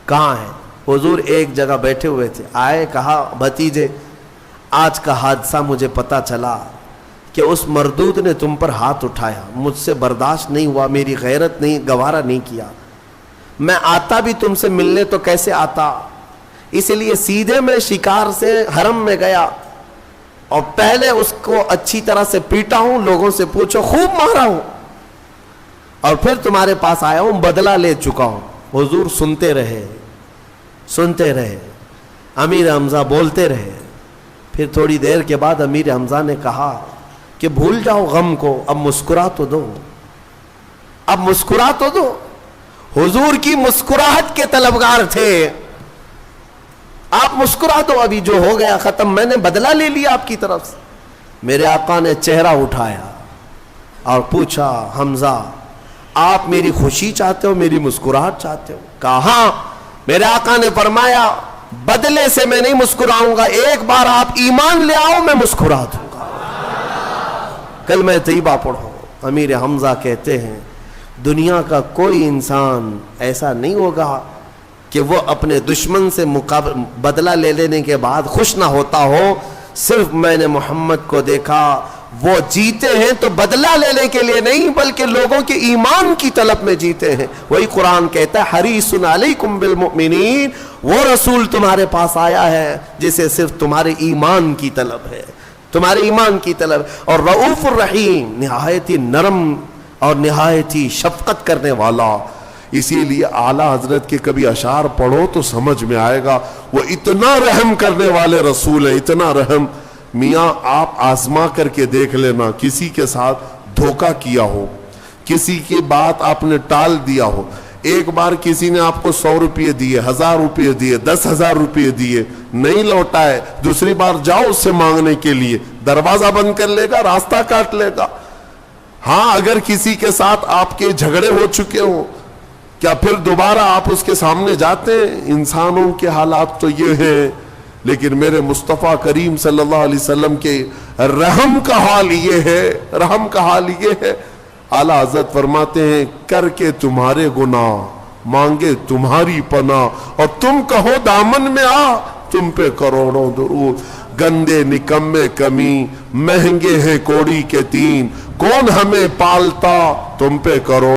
کہاں ہے حضور؟ ایک جگہ بیٹھے ہوئے تھے، آئے، کہا، بھتیجے آج کا حادثہ مجھے پتا چلا کہ اس مردود نے تم پر ہاتھ اٹھایا، مجھ سے برداشت نہیں ہوا، میری غیرت نہیں، گوارا نہیں کیا، میں آتا بھی تم سے ملنے تو کیسے آتا، اس لیے سیدھے میں شکار سے حرم میں گیا اور پہلے اس کو اچھی طرح سے پیٹا ہوں، لوگوں سے پوچھو، خوب مارا ہوں، اور پھر تمہارے پاس آیا ہوں، بدلہ لے چکا ہوں۔ حضور سنتے رہے سنتے رہے، امیر حمزہ بولتے رہے۔ پھر تھوڑی دیر کے بعد امیر حمزہ نے کہا کہ بھول جاؤ غم کو، اب مسکرا تو دو، اب مسکرا تو دو۔ حضور کی مسکراہٹ کے طلبگار تھے، آپ مسکرا دو، ابھی جو ہو گیا ختم، میں نے بدلہ لے لیا آپ کی طرف سے۔ میرے آقا نے چہرہ اٹھایا اور پوچھا، حمزہ آپ میری خوشی چاہتے ہو، میری مسکراہٹ چاہتے ہو؟ کہا ہاں۔ میرے آقا نے فرمایا، بدلے سے میں نہیں مسکراؤں گا، ایک بار آپ ایمان لے آؤ میں مسکرا دوں گا۔ کلمہ طیبہ پڑھو۔ امیر حمزہ کہتے ہیں دنیا کا کوئی انسان ایسا نہیں ہوگا کہ وہ اپنے دشمن سے بدلہ لے لینے کے بعد خوش نہ ہوتا ہو، صرف میں نے محمد کو دیکھا، وہ جیتے ہیں تو بدلہ لینے کے لیے نہیں بلکہ لوگوں کے ایمان کی طلب میں جیتے ہیں۔ وہی قرآن کہتا ہے حریص علیکم بالمؤمنین، وہ رسول تمہارے پاس آیا ہے جسے صرف تمہارے ایمان کی طلب ہے، تمہارے ایمان کی طلب۔ اور رؤوف الرحیم، نہایت ہی نرم اور نہایت ہی شفقت کرنے والا۔ اسی لیے اعلیٰ حضرت کے کبھی اشعار پڑھو تو سمجھ میں آئے گا، وہ اتنا رحم کرنے والے رسول ہیں، اتنا رحم۔ میاں آپ آزما کر کے دیکھ لینا، کسی کے ساتھ دھوکہ کیا ہو، کسی کی بات آپ نے ٹال دیا ہو، ایک بار کسی نے آپ کو 100 روپے دیے، 1000 روپے دیے، 10,000 روپے دیے، نہیں لوٹائے، دوسری بار جاؤ اس سے مانگنے کے لیے، دروازہ بند کر لے گا، راستہ کاٹ لے گا۔ ہاں اگر کسی کے ساتھ آپ کے جھگڑے ہو چکے ہوں، کیا پھر دوبارہ آپ اس کے سامنے جاتے ہیں؟ انسانوں کے حالات تو یہ ہیں، لیکن میرے مصطفیٰ کریم صلی اللہ علیہ وسلم کے رحم کا حال یہ ہے، رحم کا حال یہ ہے۔ اعلیٰ حضرت فرماتے ہیں کر کے تمہارے گناہ مانگے تمہاری پناہ، اور تم کہو دامن میں آ، تم پہ کروڑوں درود۔ گندے نکمے کمی، مہنگے ہیں کوڑی کے تین، کون ہمیں پالتا، تم پہ کروڑوں